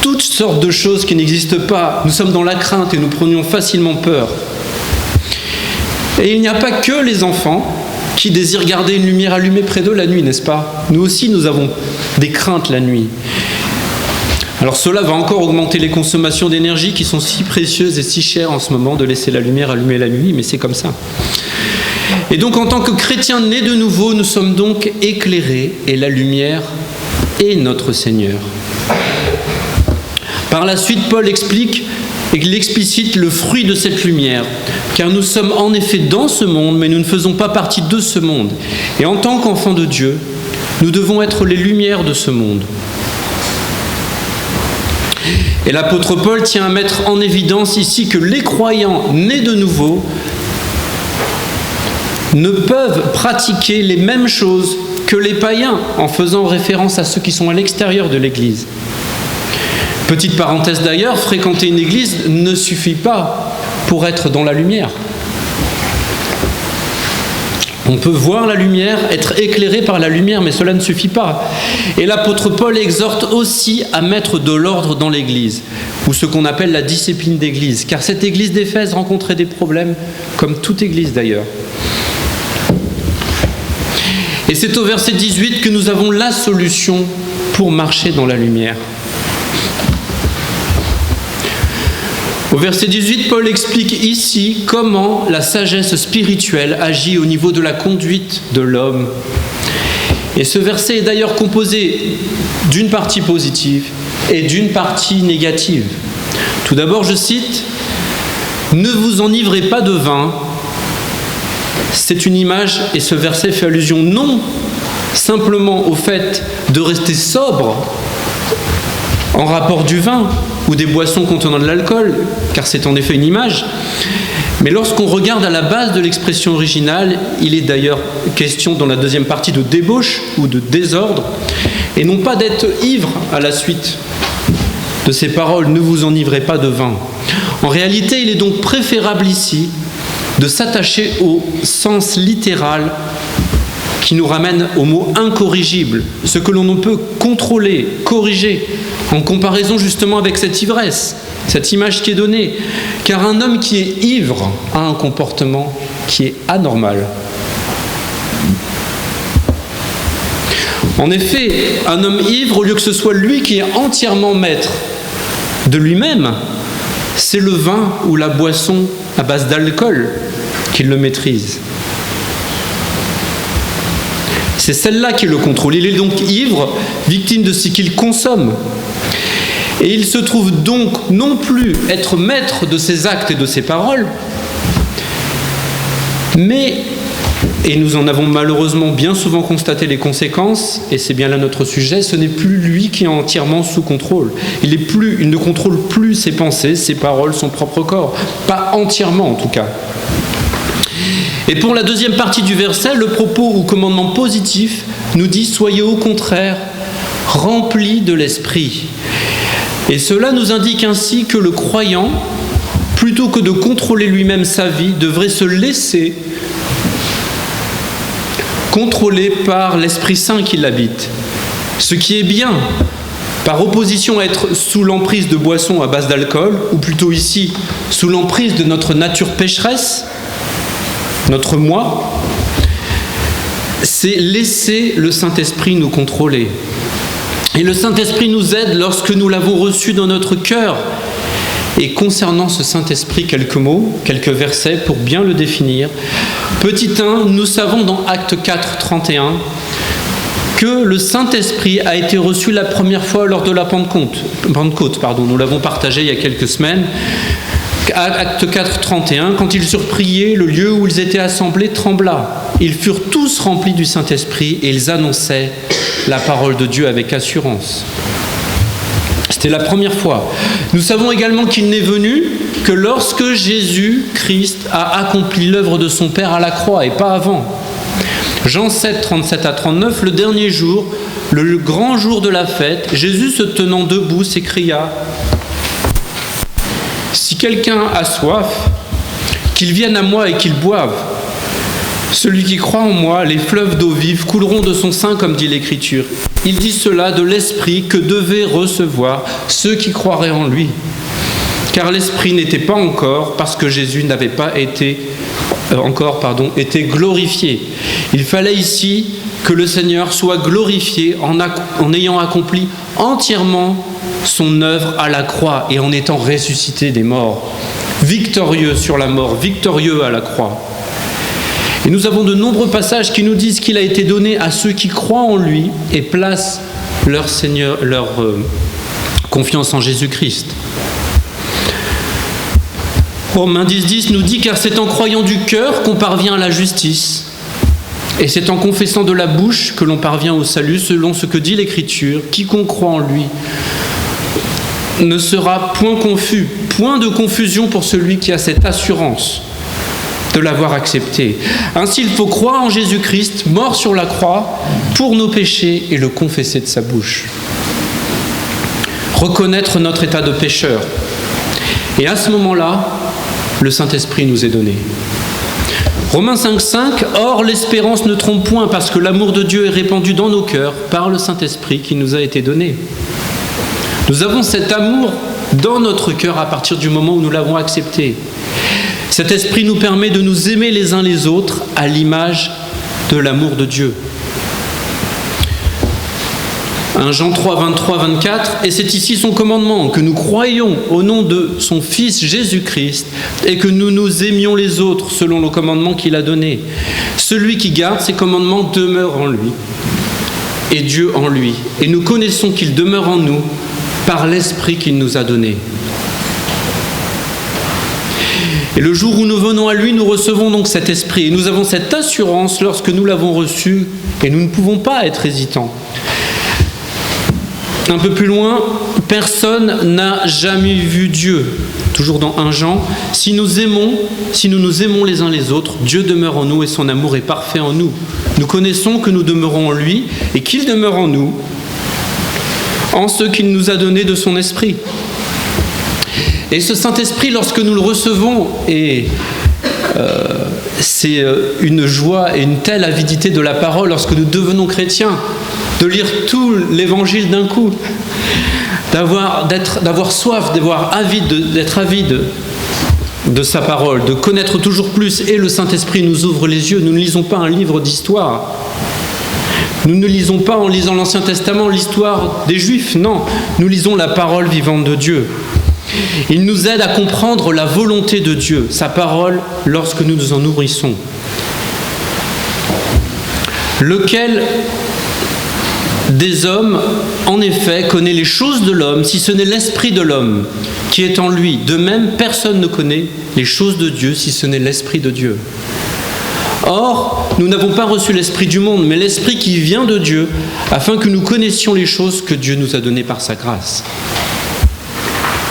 toutes sortes de choses qui n'existent pas. Nous sommes dans la crainte et nous prenions facilement peur. Et il n'y a pas que les enfants qui désirent garder une lumière allumée près d'eux la nuit, n'est-ce pas ? Nous aussi, nous avons des craintes la nuit. Alors cela va encore augmenter les consommations d'énergie qui sont si précieuses et si chères en ce moment de laisser la lumière allumée la nuit, mais c'est comme ça. Et donc en tant que chrétiens nés de nouveau, nous sommes donc éclairés et la lumière est notre Seigneur. Par la suite, Paul explique et qu'il explicite le fruit de cette lumière, car nous sommes en effet dans ce monde, mais nous ne faisons pas partie de ce monde. Et en tant qu'enfants de Dieu, nous devons être les lumières de ce monde. Et l'apôtre Paul tient à mettre en évidence ici que les croyants nés de nouveau ne peuvent pratiquer les mêmes choses que les païens, en faisant référence à ceux qui sont à l'extérieur de l'Église. Petite parenthèse d'ailleurs, fréquenter une église ne suffit pas pour être dans la lumière. On peut voir la lumière, être éclairé par la lumière, mais cela ne suffit pas. Et l'apôtre Paul exhorte aussi à mettre de l'ordre dans l'église, ou ce qu'on appelle la discipline d'église, car cette église d'Éphèse rencontrait des problèmes, comme toute église d'ailleurs. Et c'est au verset 18 que nous avons la solution pour marcher dans la lumière. Au verset 18, Paul explique ici comment la sagesse spirituelle agit au niveau de la conduite de l'homme. Et ce verset est d'ailleurs composé d'une partie positive et d'une partie négative. Tout d'abord, je cite « Ne vous enivrez pas de vin ». C'est une image, et ce verset fait allusion non simplement au fait de rester sobre en rapport du vin ou des boissons contenant de l'alcool, car c'est en effet une image. Mais lorsqu'on regarde à la base de l'expression originale, il est d'ailleurs question dans la deuxième partie de débauche ou de désordre, et non pas d'être ivre à la suite de ces paroles, ne vous enivrez pas de vin. En réalité, il est donc préférable ici de s'attacher au sens littéral qui nous ramène au mot incorrigible, ce que l'on ne peut contrôler, corriger, en comparaison justement avec cette ivresse, cette image qui est donnée. Car un homme qui est ivre a un comportement qui est anormal. En effet, un homme ivre, au lieu que ce soit lui qui est entièrement maître de lui-même, c'est le vin ou la boisson à base d'alcool qui le maîtrise. C'est celle-là qui le contrôle. Il est donc ivre, victime de ce qu'il consomme. Et il se trouve donc non plus être maître de ses actes et de ses paroles, mais, et nous en avons malheureusement bien souvent constaté les conséquences, et c'est bien là notre sujet, ce n'est plus lui qui est entièrement sous contrôle. Il ne contrôle plus ses pensées, ses paroles, son propre corps. Pas entièrement en tout cas. Et pour la deuxième partie du verset, le propos ou commandement positif nous dit « Soyez au contraire remplis de l'esprit ». Et cela nous indique ainsi que le croyant, plutôt que de contrôler lui-même sa vie, devrait se laisser contrôler par l'Esprit Saint qui l'habite. Ce qui est bien, par opposition à être sous l'emprise de boissons à base d'alcool, ou plutôt ici, sous l'emprise de notre nature pécheresse, notre moi, c'est laisser le Saint-Esprit nous contrôler. Et le Saint-Esprit nous aide lorsque nous l'avons reçu dans notre cœur. Et concernant ce Saint-Esprit, quelques mots, quelques versets pour bien le définir. Petit 1, nous savons dans Actes 4, 31 que le Saint-Esprit a été reçu la première fois lors de la Pentecôte. Nous l'avons partagé il y a quelques semaines. Acte 4, 31, quand ils eurent prié, le lieu où ils étaient assemblés trembla. Ils furent tous remplis du Saint-Esprit et ils annonçaient la parole de Dieu avec assurance. C'était la première fois. Nous savons également qu'il n'est venu que lorsque Jésus-Christ a accompli l'œuvre de son Père à la croix et pas avant. Jean 7, 37 à 39, le dernier jour, le grand jour de la fête, Jésus se tenant debout s'écria « Si quelqu'un a soif, qu'il vienne à moi et qu'il boive. Celui qui croit en moi, les fleuves d'eau vive couleront de son sein, comme dit l'Écriture. Il dit cela de l'Esprit que devaient recevoir ceux qui croiraient en lui. Car l'Esprit n'était pas encore, parce que Jésus n'avait pas été glorifié. Il fallait ici que le Seigneur soit glorifié en ayant accompli entièrement son œuvre à la croix et en étant ressuscité des morts, victorieux sur la mort, victorieux à la croix. Et nous avons de nombreux passages qui nous disent qu'il a été donné à ceux qui croient en lui et placent leur confiance en Jésus-Christ. Romains 10 nous dit « Car c'est en croyant du cœur qu'on parvient à la justice, et c'est en confessant de la bouche que l'on parvient au salut, selon ce que dit l'Écriture. Quiconque croit en lui ne sera point confus, point de confusion pour celui qui a cette assurance de l'avoir accepté. Ainsi, il faut croire en Jésus-Christ, mort sur la croix, pour nos péchés et le confesser de sa bouche. Reconnaître notre état de pécheur. Et à ce moment-là, le Saint-Esprit nous est donné. Romains 5, or l'espérance ne trompe point, parce que l'amour de Dieu est répandu dans nos cœurs par le Saint-Esprit qui nous a été donné. Nous avons cet amour dans notre cœur à partir du moment où nous l'avons accepté. Cet esprit nous permet de nous aimer les uns les autres à l'image de l'amour de Dieu. 1 Jean 3, 23, 24, et c'est ici son commandement, que nous croyions au nom de son Fils Jésus-Christ et que nous nous aimions les autres selon le commandement qu'il a donné. Celui qui garde ses commandements demeure en lui et Dieu en lui. Et nous connaissons qu'il demeure en nous par l'Esprit qu'il nous a donné. Et le jour où nous venons à lui, nous recevons donc cet esprit. Et nous avons cette assurance lorsque nous l'avons reçu, et nous ne pouvons pas être hésitants. Un peu plus loin, personne n'a jamais vu Dieu. Toujours dans 1 Jean, si nous nous aimons les uns les autres, Dieu demeure en nous et son amour est parfait en nous. Nous connaissons que nous demeurons en lui et qu'il demeure en nous, en ce qu'il nous a donné de son esprit. Et ce Saint-Esprit, lorsque nous le recevons, c'est une joie et une telle avidité de la parole lorsque nous devenons chrétiens, de lire tout l'évangile d'un coup, d'avoir soif, d'être avide de sa parole, de connaître toujours plus, et le Saint-Esprit nous ouvre les yeux. Nous ne lisons pas un livre d'histoire. Nous ne lisons pas, en lisant l'Ancien Testament, l'histoire des Juifs. Non, nous lisons la parole vivante de Dieu. Il nous aide à comprendre la volonté de Dieu, sa parole, lorsque nous nous en nourrissons. Lequel des hommes, en effet, connaît les choses de l'homme, si ce n'est l'esprit de l'homme qui est en lui. De même, personne ne connaît les choses de Dieu, si ce n'est l'esprit de Dieu. Or, nous n'avons pas reçu l'esprit du monde, mais l'esprit qui vient de Dieu, afin que nous connaissions les choses que Dieu nous a données par sa grâce.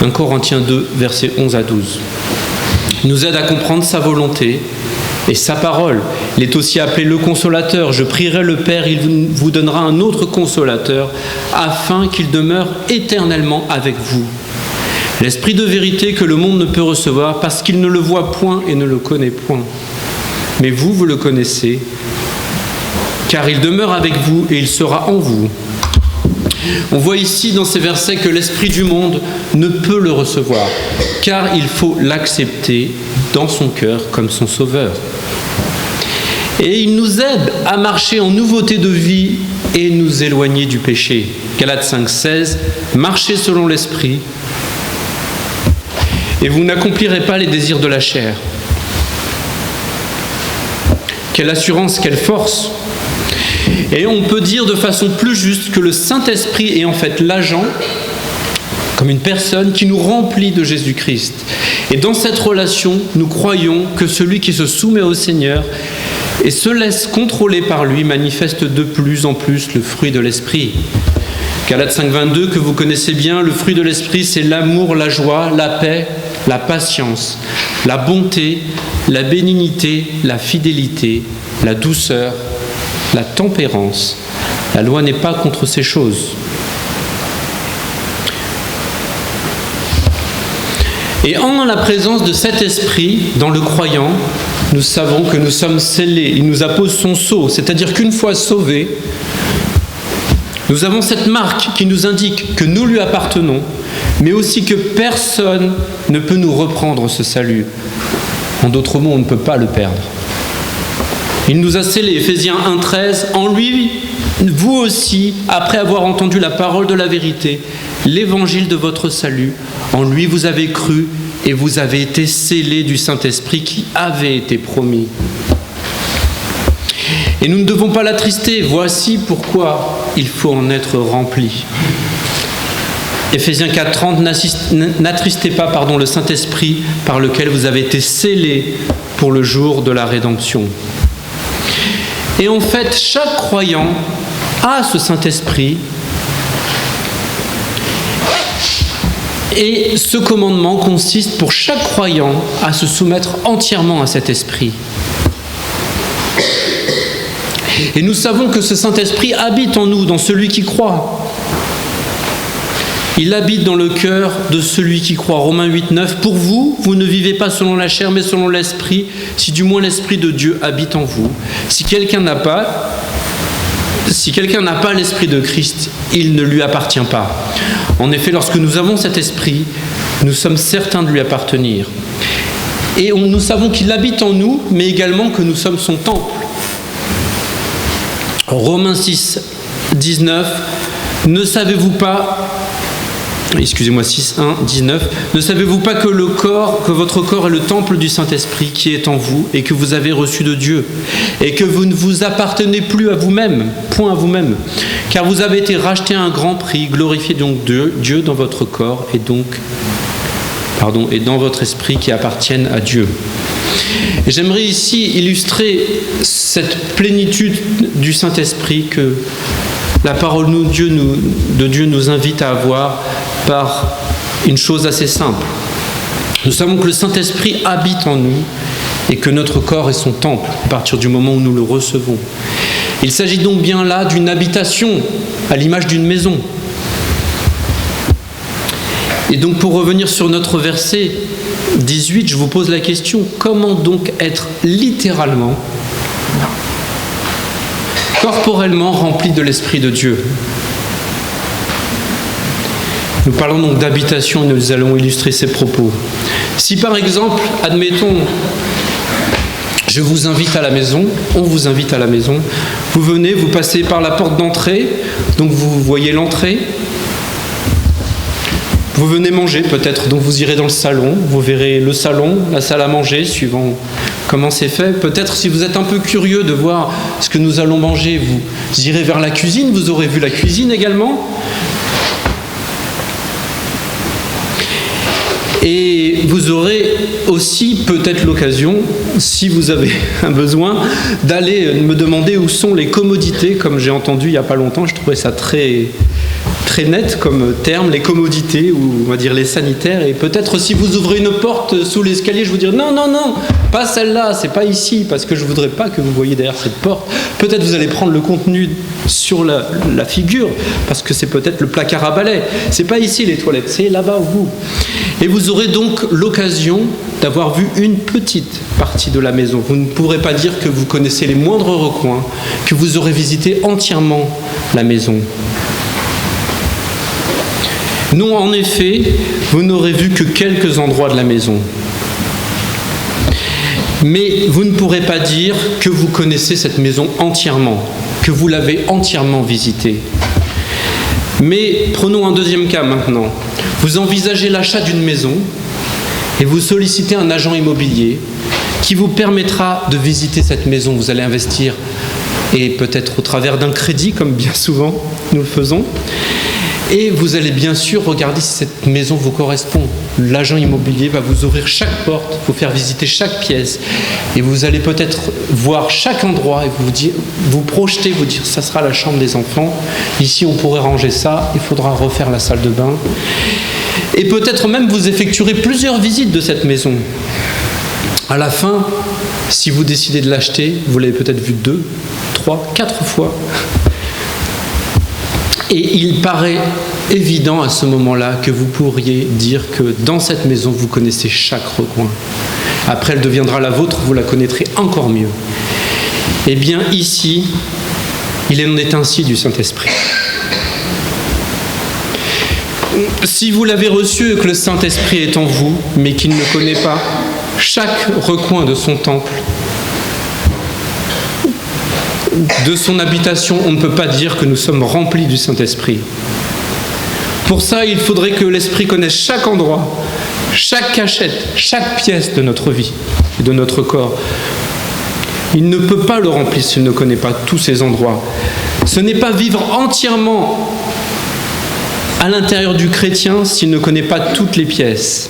1 Corinthiens 2, versets 11 à 12. Il nous aide à comprendre sa volonté et sa parole. Il est aussi appelé le consolateur. Je prierai le Père, il vous donnera un autre consolateur, afin qu'il demeure éternellement avec vous. L'esprit de vérité que le monde ne peut recevoir, parce qu'il ne le voit point et ne le connaît point. Mais vous, vous le connaissez, car il demeure avec vous et il sera en vous. On voit ici dans ces versets que l'esprit du monde ne peut le recevoir, car il faut l'accepter dans son cœur comme son sauveur. Et il nous aide à marcher en nouveauté de vie et nous éloigner du péché. Galates 5, 16, marchez selon l'esprit et vous n'accomplirez pas les désirs de la chair. Quelle assurance, quelle force! Et on peut dire de façon plus juste que le Saint-Esprit est en fait l'agent, comme une personne qui nous remplit de Jésus-Christ. Et dans cette relation, nous croyons que celui qui se soumet au Seigneur et se laisse contrôler par lui manifeste de plus en plus le fruit de l'Esprit. Galates 5, 22, que vous connaissez bien, le fruit de l'Esprit, c'est l'amour, la joie, la paix, la patience, la bonté, la bénignité, la fidélité, la douceur, la tempérance. La loi n'est pas contre ces choses. Et en la présence de cet esprit dans le croyant, nous savons que nous sommes scellés. Il nous appose son sceau, c'est-à-dire qu'une fois sauvés, nous avons cette marque qui nous indique que nous lui appartenons, mais aussi que personne ne peut nous reprendre ce salut. En d'autres mots, on ne peut pas le perdre. Il nous a scellés, Éphésiens 1,13, en lui, vous aussi, après avoir entendu la parole de la vérité, l'évangile de votre salut, en lui vous avez cru et vous avez été scellés du Saint-Esprit qui avait été promis. Et nous ne devons pas l'attrister, voici pourquoi il faut en être rempli. Éphésiens 4,30, n'attristez pas le Saint-Esprit par lequel vous avez été scellés pour le jour de la rédemption. Et en fait, chaque croyant a ce Saint-Esprit. Et ce commandement consiste pour chaque croyant à se soumettre entièrement à cet esprit. Et nous savons que ce Saint-Esprit habite en nous, dans celui qui croit. Il habite dans le cœur de celui qui croit. Romains 8, 9. Pour vous, vous ne vivez pas selon la chair, mais selon l'Esprit, si du moins l'Esprit de Dieu habite en vous. Si quelqu'un n'a pas l'Esprit de Christ, il ne lui appartient pas. En effet, lorsque nous avons cet Esprit, nous sommes certains de lui appartenir. Et nous savons qu'il habite en nous, mais également que nous sommes son temple. Romains 6, 19. Ne savez-vous pas... 6, 1, 19. Ne savez-vous pas que votre corps est le temple du Saint-Esprit qui est en vous et que vous avez reçu de Dieu et que vous ne vous appartenez plus à vous-même, point à vous-même, car vous avez été rachetés à un grand prix. Glorifiez donc Dieu dans votre corps et donc et dans votre esprit qui appartiennent à Dieu. Et j'aimerais ici illustrer cette plénitude du Saint-Esprit que la parole de Dieu nous invite à avoir par une chose assez simple. Nous savons que le Saint-Esprit habite en nous et que notre corps est son temple à partir du moment où nous le recevons. Il s'agit donc bien là d'une habitation à l'image d'une maison. Et donc pour revenir sur notre verset 18, je vous pose la question, comment donc être littéralement, corporellement rempli de l'Esprit de Dieu? Nous parlons donc d'habitation et nous allons illustrer ces propos. Si par exemple, admettons, je vous invite à la maison, on vous invite à la maison, vous venez, vous passez par la porte d'entrée, donc vous voyez l'entrée, vous venez manger peut-être, donc vous irez dans le salon, vous verrez le salon, la salle à manger, suivant comment c'est fait. Peut-être si vous êtes un peu curieux de voir ce que nous allons manger, vous irez vers la cuisine, vous aurez vu la cuisine également. Et vous aurez aussi peut-être l'occasion, si vous avez un besoin, d'aller me demander où sont les commodités, comme j'ai entendu il n'y a pas longtemps, je trouvais ça très net comme terme, les commodités, ou on va dire les sanitaires. Et peut-être si vous ouvrez une porte sous l'escalier, je vous dirai non, pas celle-là, c'est pas ici, parce que je voudrais pas que vous voyiez derrière cette porte. Peut-être vous allez prendre le contenu sur la figure, parce que c'est peut-être le placard à balai. C'est pas ici les toilettes, c'est là-bas au bout. Et vous aurez donc l'occasion d'avoir vu une petite partie de la maison. Vous ne pourrez pas dire que vous connaissez les moindres recoins, que vous aurez visité entièrement la maison. Non, en effet, vous n'aurez vu que quelques endroits de la maison. Mais vous ne pourrez pas dire que vous connaissez cette maison entièrement, que vous l'avez entièrement visitée. Mais prenons un deuxième cas maintenant. Vous envisagez l'achat d'une maison et vous sollicitez un agent immobilier qui vous permettra de visiter cette maison. Vous allez investir, et peut-être au travers d'un crédit, comme bien souvent nous le faisons. Et vous allez bien sûr regarder si cette maison vous correspond. L'agent immobilier va vous ouvrir chaque porte, vous faire visiter chaque pièce. Et vous allez peut-être voir chaque endroit et vous projeter, vous dire ça sera la chambre des enfants. Ici on pourrait ranger ça, il faudra refaire la salle de bain. Et peut-être même vous effectuerez plusieurs visites de cette maison. À la fin, si vous décidez de l'acheter, vous l'avez peut-être vu 2, 3, 4 fois. Et il paraît évident à ce moment-là que vous pourriez dire que dans cette maison, vous connaissez chaque recoin. Après, elle deviendra la vôtre, vous la connaîtrez encore mieux. Eh bien, ici, il en est ainsi du Saint-Esprit. Si vous l'avez reçu et que le Saint-Esprit est en vous, mais qu'il ne connaît pas chaque recoin de son temple, de son habitation, on ne peut pas dire que nous sommes remplis du Saint-Esprit. Pour ça, il faudrait que l'Esprit connaisse chaque endroit, chaque cachette, chaque pièce de notre vie et de notre corps. Il ne peut pas le remplir s'il ne connaît pas tous ces endroits. Ce n'est pas vivre entièrement à l'intérieur du chrétien s'il ne connaît pas toutes les pièces.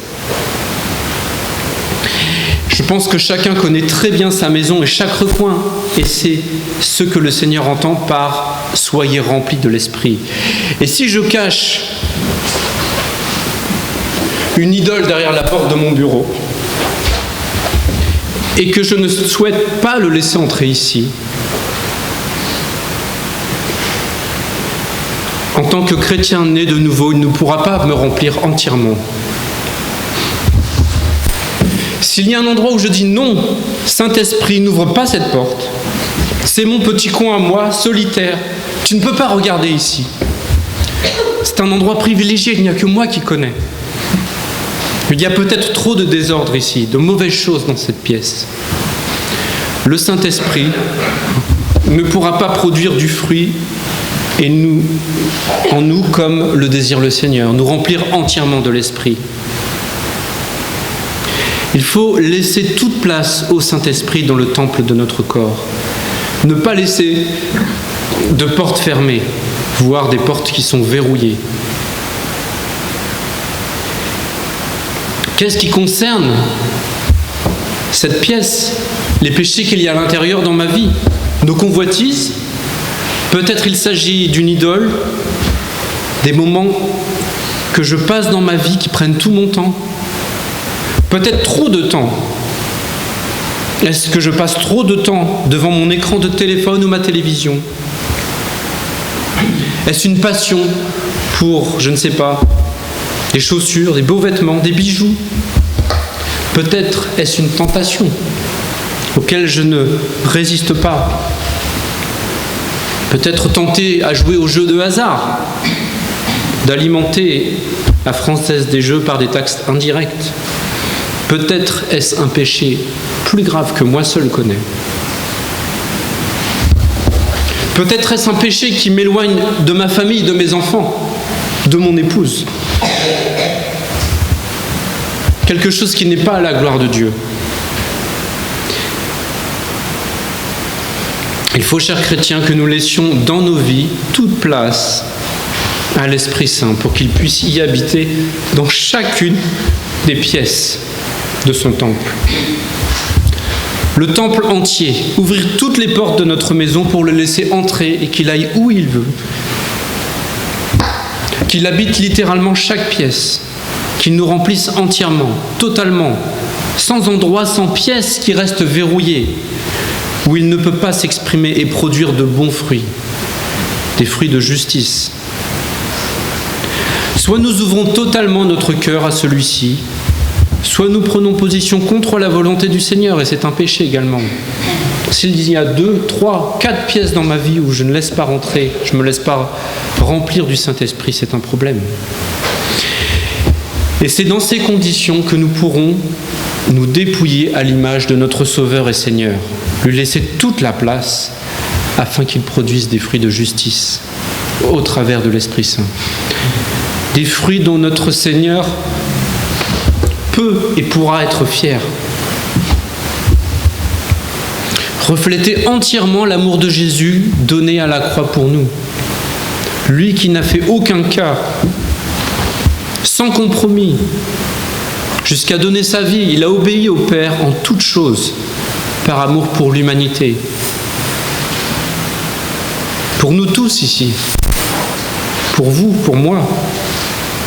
Je pense que chacun connaît très bien sa maison et chaque recoin. Et c'est ce que le Seigneur entend par « soyez remplis de l'Esprit ». Et si je cache une idole derrière la porte de mon bureau et que je ne souhaite pas le laisser entrer ici, en tant que chrétien né de nouveau, il ne pourra pas me remplir entièrement. S'il y a un endroit où je dis non, Saint-Esprit, n'ouvre pas cette porte, c'est mon petit coin à moi, solitaire, tu ne peux pas regarder ici. C'est un endroit privilégié, il n'y a que moi qui connais. Il y a peut-être trop de désordre ici, de mauvaises choses dans cette pièce. Le Saint-Esprit ne pourra pas produire du fruit en nous comme le désire le Seigneur, nous remplir entièrement de l'Esprit. Il faut laisser toute place au Saint-Esprit dans le temple de notre corps. Ne pas laisser de portes fermées, voire des portes qui sont verrouillées. Qu'est-ce qui concerne cette pièce, les péchés qu'il y a à l'intérieur dans ma vie, nos convoitises? Peut-être il s'agit d'une idole, des moments que je passe dans ma vie qui prennent tout mon temps. Peut-être trop de temps. Est-ce que je passe trop de temps devant mon écran de téléphone ou ma télévision? Est-ce une passion pour, je ne sais pas, des chaussures, des beaux vêtements, des bijoux? Peut-être est-ce une tentation auquel je ne résiste pas. Peut-être tenté à jouer aux jeux de hasard, d'alimenter la Française des Jeux par des taxes indirectes. Peut-être est-ce un péché plus grave que moi seul connais. Peut-être est-ce un péché qui m'éloigne de ma famille, de mes enfants, de mon épouse. Quelque chose qui n'est pas à la gloire de Dieu. Il faut, chers chrétiens, que nous laissions dans nos vies toute place à l'Esprit Saint pour qu'il puisse y habiter dans chacune des pièces de son temple. Le temple entier, ouvrir toutes les portes de notre maison pour le laisser entrer et qu'il aille où il veut. Qu'il habite littéralement chaque pièce, qu'il nous remplisse entièrement, totalement, sans endroit, sans pièce qui reste verrouillée, où il ne peut pas s'exprimer et produire de bons fruits, des fruits de justice. Soit nous ouvrons totalement notre cœur à celui-ci, soit nous prenons position contre la volonté du Seigneur, et c'est un péché également. S'il y a 2, 3, 4 pièces dans ma vie où je ne laisse pas rentrer, je ne me laisse pas remplir du Saint-Esprit, c'est un problème. Et c'est dans ces conditions que nous pourrons nous dépouiller à l'image de notre Sauveur et Seigneur, lui laisser toute la place afin qu'il produise des fruits de justice au travers de l'Esprit Saint. Des fruits dont notre Seigneur peut et pourra être fier. Refléter entièrement l'amour de Jésus donné à la croix pour nous. Lui qui n'a fait aucun cas, sans compromis, jusqu'à donner sa vie, il a obéi au Père en toutes choses, par amour pour l'humanité. Pour nous tous ici, pour vous, pour moi,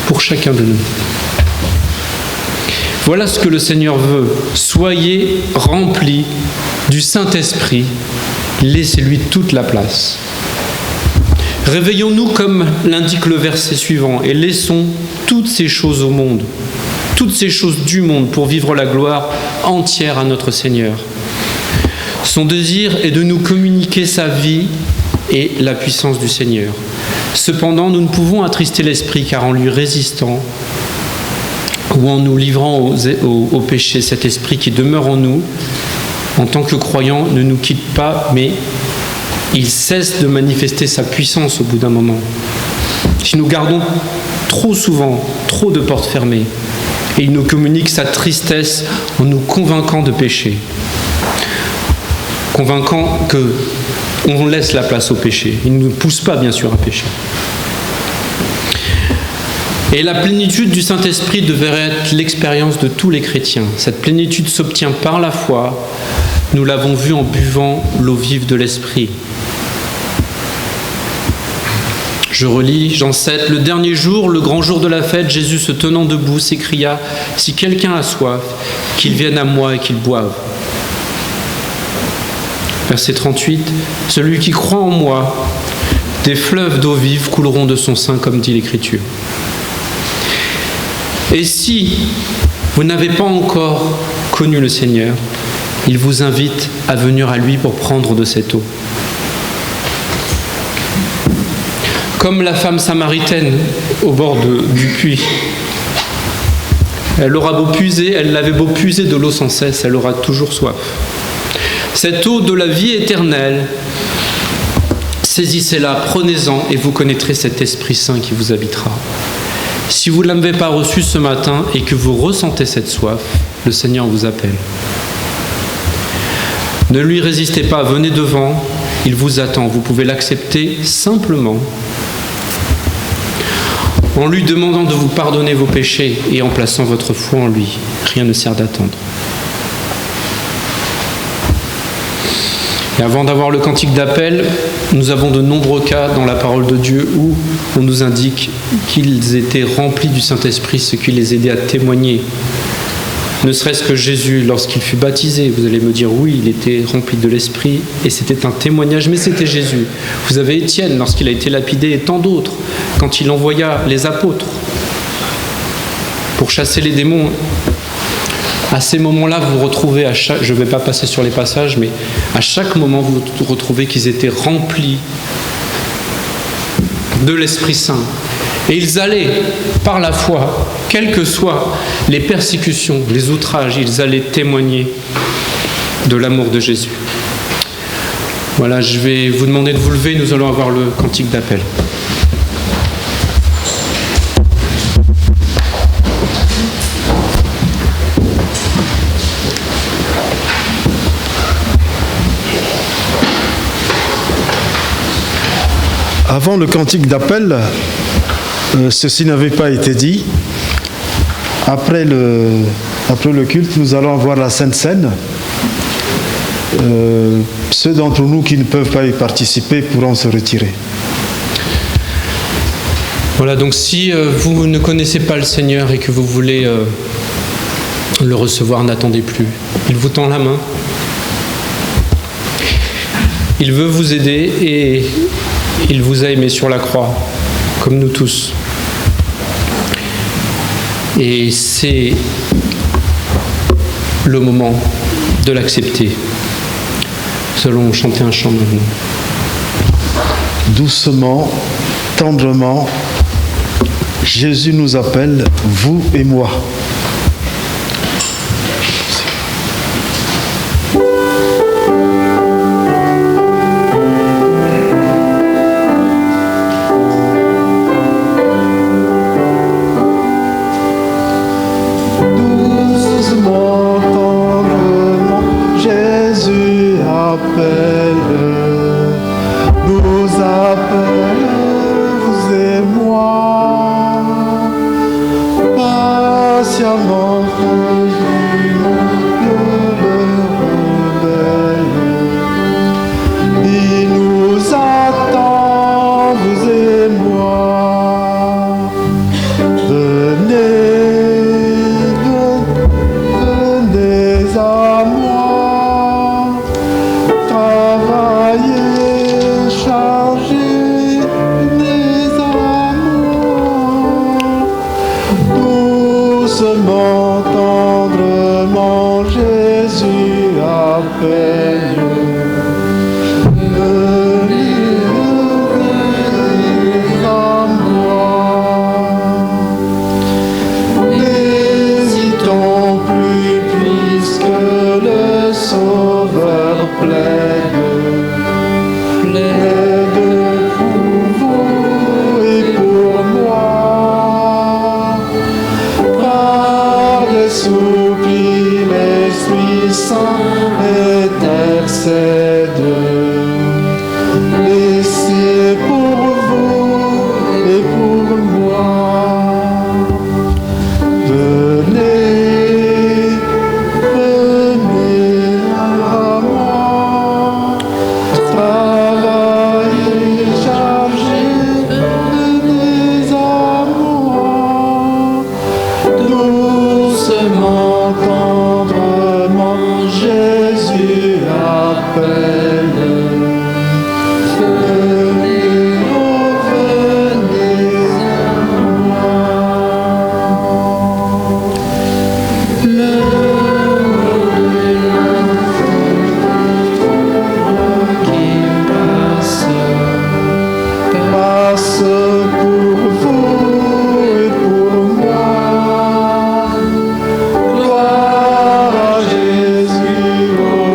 pour chacun de nous. Voilà ce que le Seigneur veut. Soyez remplis du Saint-Esprit, laissez-lui toute la place. Réveillons-nous comme l'indique le verset suivant et laissons toutes ces choses au monde, toutes ces choses du monde pour vivre la gloire entière à notre Seigneur. Son désir est de nous communiquer sa vie et la puissance du Seigneur. Cependant, nous ne pouvons attrister l'Esprit car en lui résistant ou en nous livrant au péché, cet esprit qui demeure en nous, en tant que croyants, ne nous quitte pas, mais il cesse de manifester sa puissance au bout d'un moment. Si nous gardons trop souvent, trop de portes fermées, et il nous communique sa tristesse en nous convainquant de péché, convainquant qu'on laisse la place au péché. Il ne nous pousse pas, bien sûr, à pécher. Et la plénitude du Saint-Esprit devrait être l'expérience de tous les chrétiens. Cette plénitude s'obtient par la foi. Nous l'avons vu en buvant l'eau vive de l'Esprit. Je relis Jean 7. Le dernier jour, le grand jour de la fête, Jésus se tenant debout s'écria « Si quelqu'un a soif, qu'il vienne à moi et qu'il boive. » Verset 38. « Celui qui croit en moi, des fleuves d'eau vive couleront de son sein, comme dit l'Écriture. » Et si vous n'avez pas encore connu le Seigneur, il vous invite à venir à lui pour prendre de cette eau. Comme la femme samaritaine au bord du puits. Elle aura beau puiser, elle l'avait beau puiser de l'eau sans cesse, elle aura toujours soif. Cette eau de la vie éternelle, saisissez-la, prenez-en et vous connaîtrez cet Esprit Saint qui vous habitera. Si vous ne l'avez pas reçu ce matin et que vous ressentez cette soif, le Seigneur vous appelle. Ne lui résistez pas, venez devant, il vous attend. Vous pouvez l'accepter simplement en lui demandant de vous pardonner vos péchés et en plaçant votre foi en lui. Rien ne sert d'attendre. Et avant d'avoir le cantique d'appel, nous avons de nombreux cas dans la parole de Dieu où on nous indique qu'ils étaient remplis du Saint-Esprit, ce qui les aidait à témoigner. Ne serait-ce que Jésus, lorsqu'il fut baptisé, vous allez me dire oui, il était rempli de l'Esprit et c'était un témoignage, mais c'était Jésus. Vous avez Étienne, lorsqu'il a été lapidé, et tant d'autres, quand il envoya les apôtres pour chasser les démons. À ces moments-là, vous retrouvez, je ne vais pas passer sur les passages, mais à chaque moment, vous retrouvez qu'ils étaient remplis de l'Esprit Saint. Et ils allaient, par la foi, quelles que soient les persécutions, les outrages, ils allaient témoigner de l'amour de Jésus. Voilà, je vais vous demander de vous lever, nous allons avoir le cantique d'appel. Avant le cantique d'appel, ceci n'avait pas été dit. Après le culte, nous allons avoir la Sainte Seine. Ceux d'entre nous qui ne peuvent pas y participer pourront se retirer. Voilà, donc si vous ne connaissez pas le Seigneur et que vous voulez le recevoir, n'attendez plus. Il vous tend la main. Il veut vous aider et il vous a aimé sur la croix, comme nous tous. Et c'est le moment de l'accepter. Nous allons chanter un chant maintenant. Doucement, tendrement, Jésus nous appelle, vous et moi.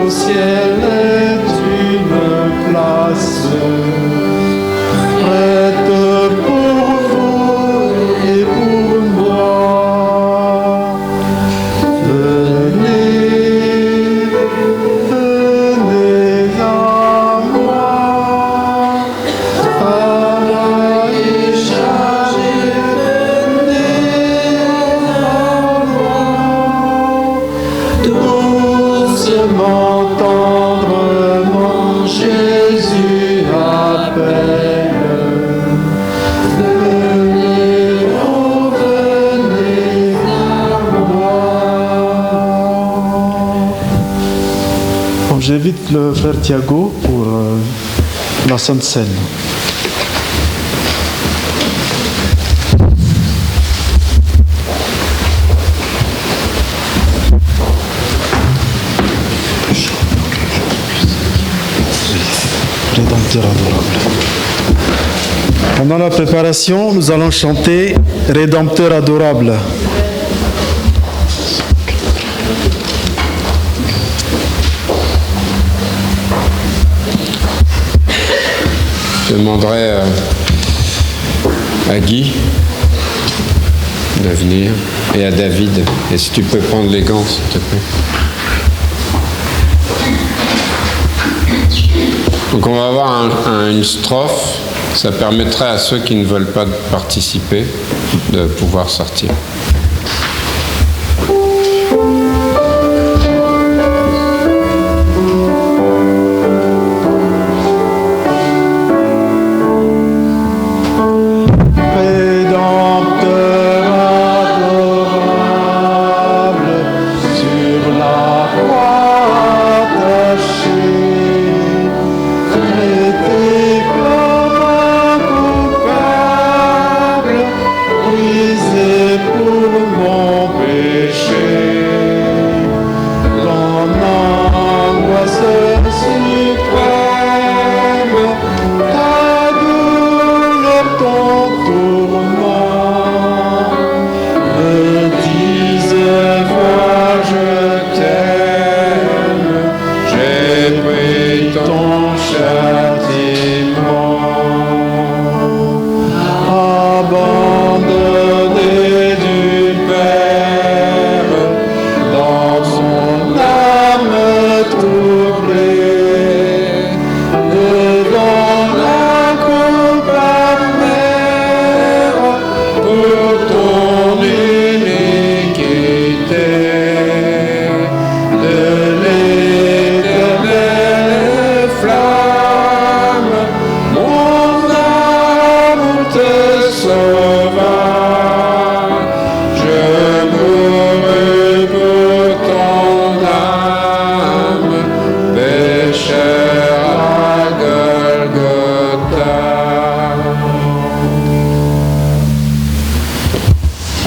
Ciel et Dieu. le Père Thiago pour la Sainte Seine. Rédempteur adorable. Pendant la préparation, nous allons chanter Rédempteur adorable. Je demanderai à Guy de venir et à David. Et si tu peux prendre les gants, s'il te plaît. Donc on va avoir une strophe. Ça permettrait à ceux qui ne veulent pas participer de pouvoir sortir.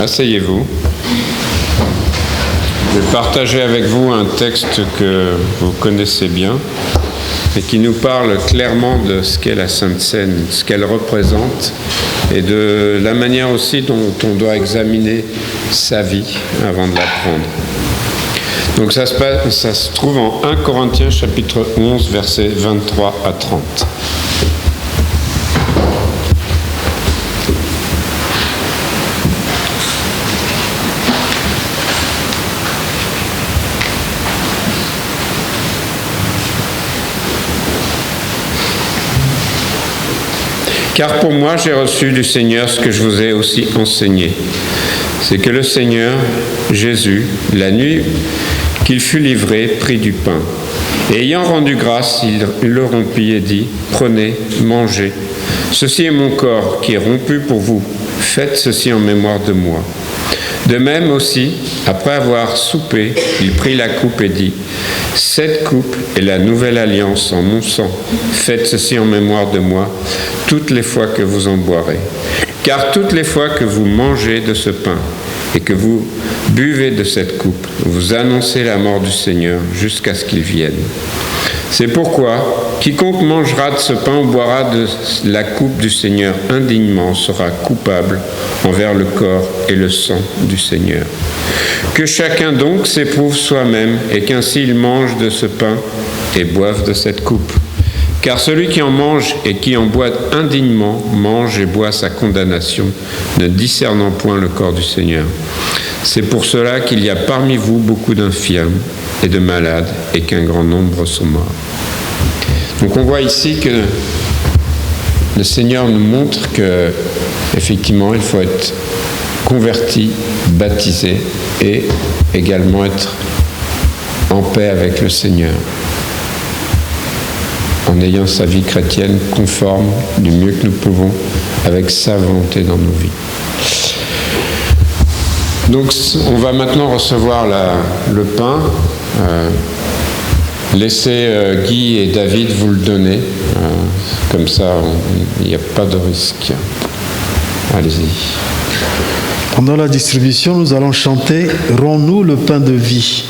Asseyez-vous. Je vais partager avec vous un texte que vous connaissez bien et qui nous parle clairement de ce qu'est la Sainte Seine, ce qu'elle représente et de la manière aussi dont on doit examiner sa vie avant de l'apprendre. Donc ça se trouve en 1 Corinthiens chapitre 11 versets 23 à 30. Car pour moi, j'ai reçu du Seigneur ce que je vous ai aussi enseigné. C'est que le Seigneur, Jésus, la nuit qu'il fut livré, prit du pain. Et ayant rendu grâce, il le rompit et dit, « Prenez, mangez. Ceci est mon corps qui est rompu pour vous. Faites ceci en mémoire de moi. » De même aussi, après avoir soupé, il prit la coupe et dit, « Cette coupe est la nouvelle alliance en mon sang. Faites ceci en mémoire de moi, toutes les fois que vous en boirez. Car toutes les fois que vous mangez de ce pain et que vous buvez de cette coupe, vous annoncez la mort du Seigneur jusqu'à ce qu'il vienne. C'est pourquoi quiconque mangera de ce pain ou boira de la coupe du Seigneur indignement sera coupable envers le corps et le sang du Seigneur. Que chacun donc s'éprouve soi-même et qu'ainsi il mange de ce pain et boive de cette coupe. Car celui qui en mange et qui en boit indignement mange et boit sa condamnation, ne discernant point le corps du Seigneur. C'est pour cela qu'il y a parmi vous beaucoup d'infirmes et de malades et qu'un grand nombre sont morts. Donc on voit ici que le Seigneur nous montre que effectivement il faut être converti, baptisé et également être en paix avec le Seigneur, en ayant sa vie chrétienne conforme du mieux que nous pouvons avec sa volonté dans nos vies. Donc on va maintenant recevoir le pain laissez Guy et David vous le donner. Comme ça, il n'y a pas de risque. Allez-y. Pendant la distribution, nous allons chanter « Rends-nous le pain de vie ».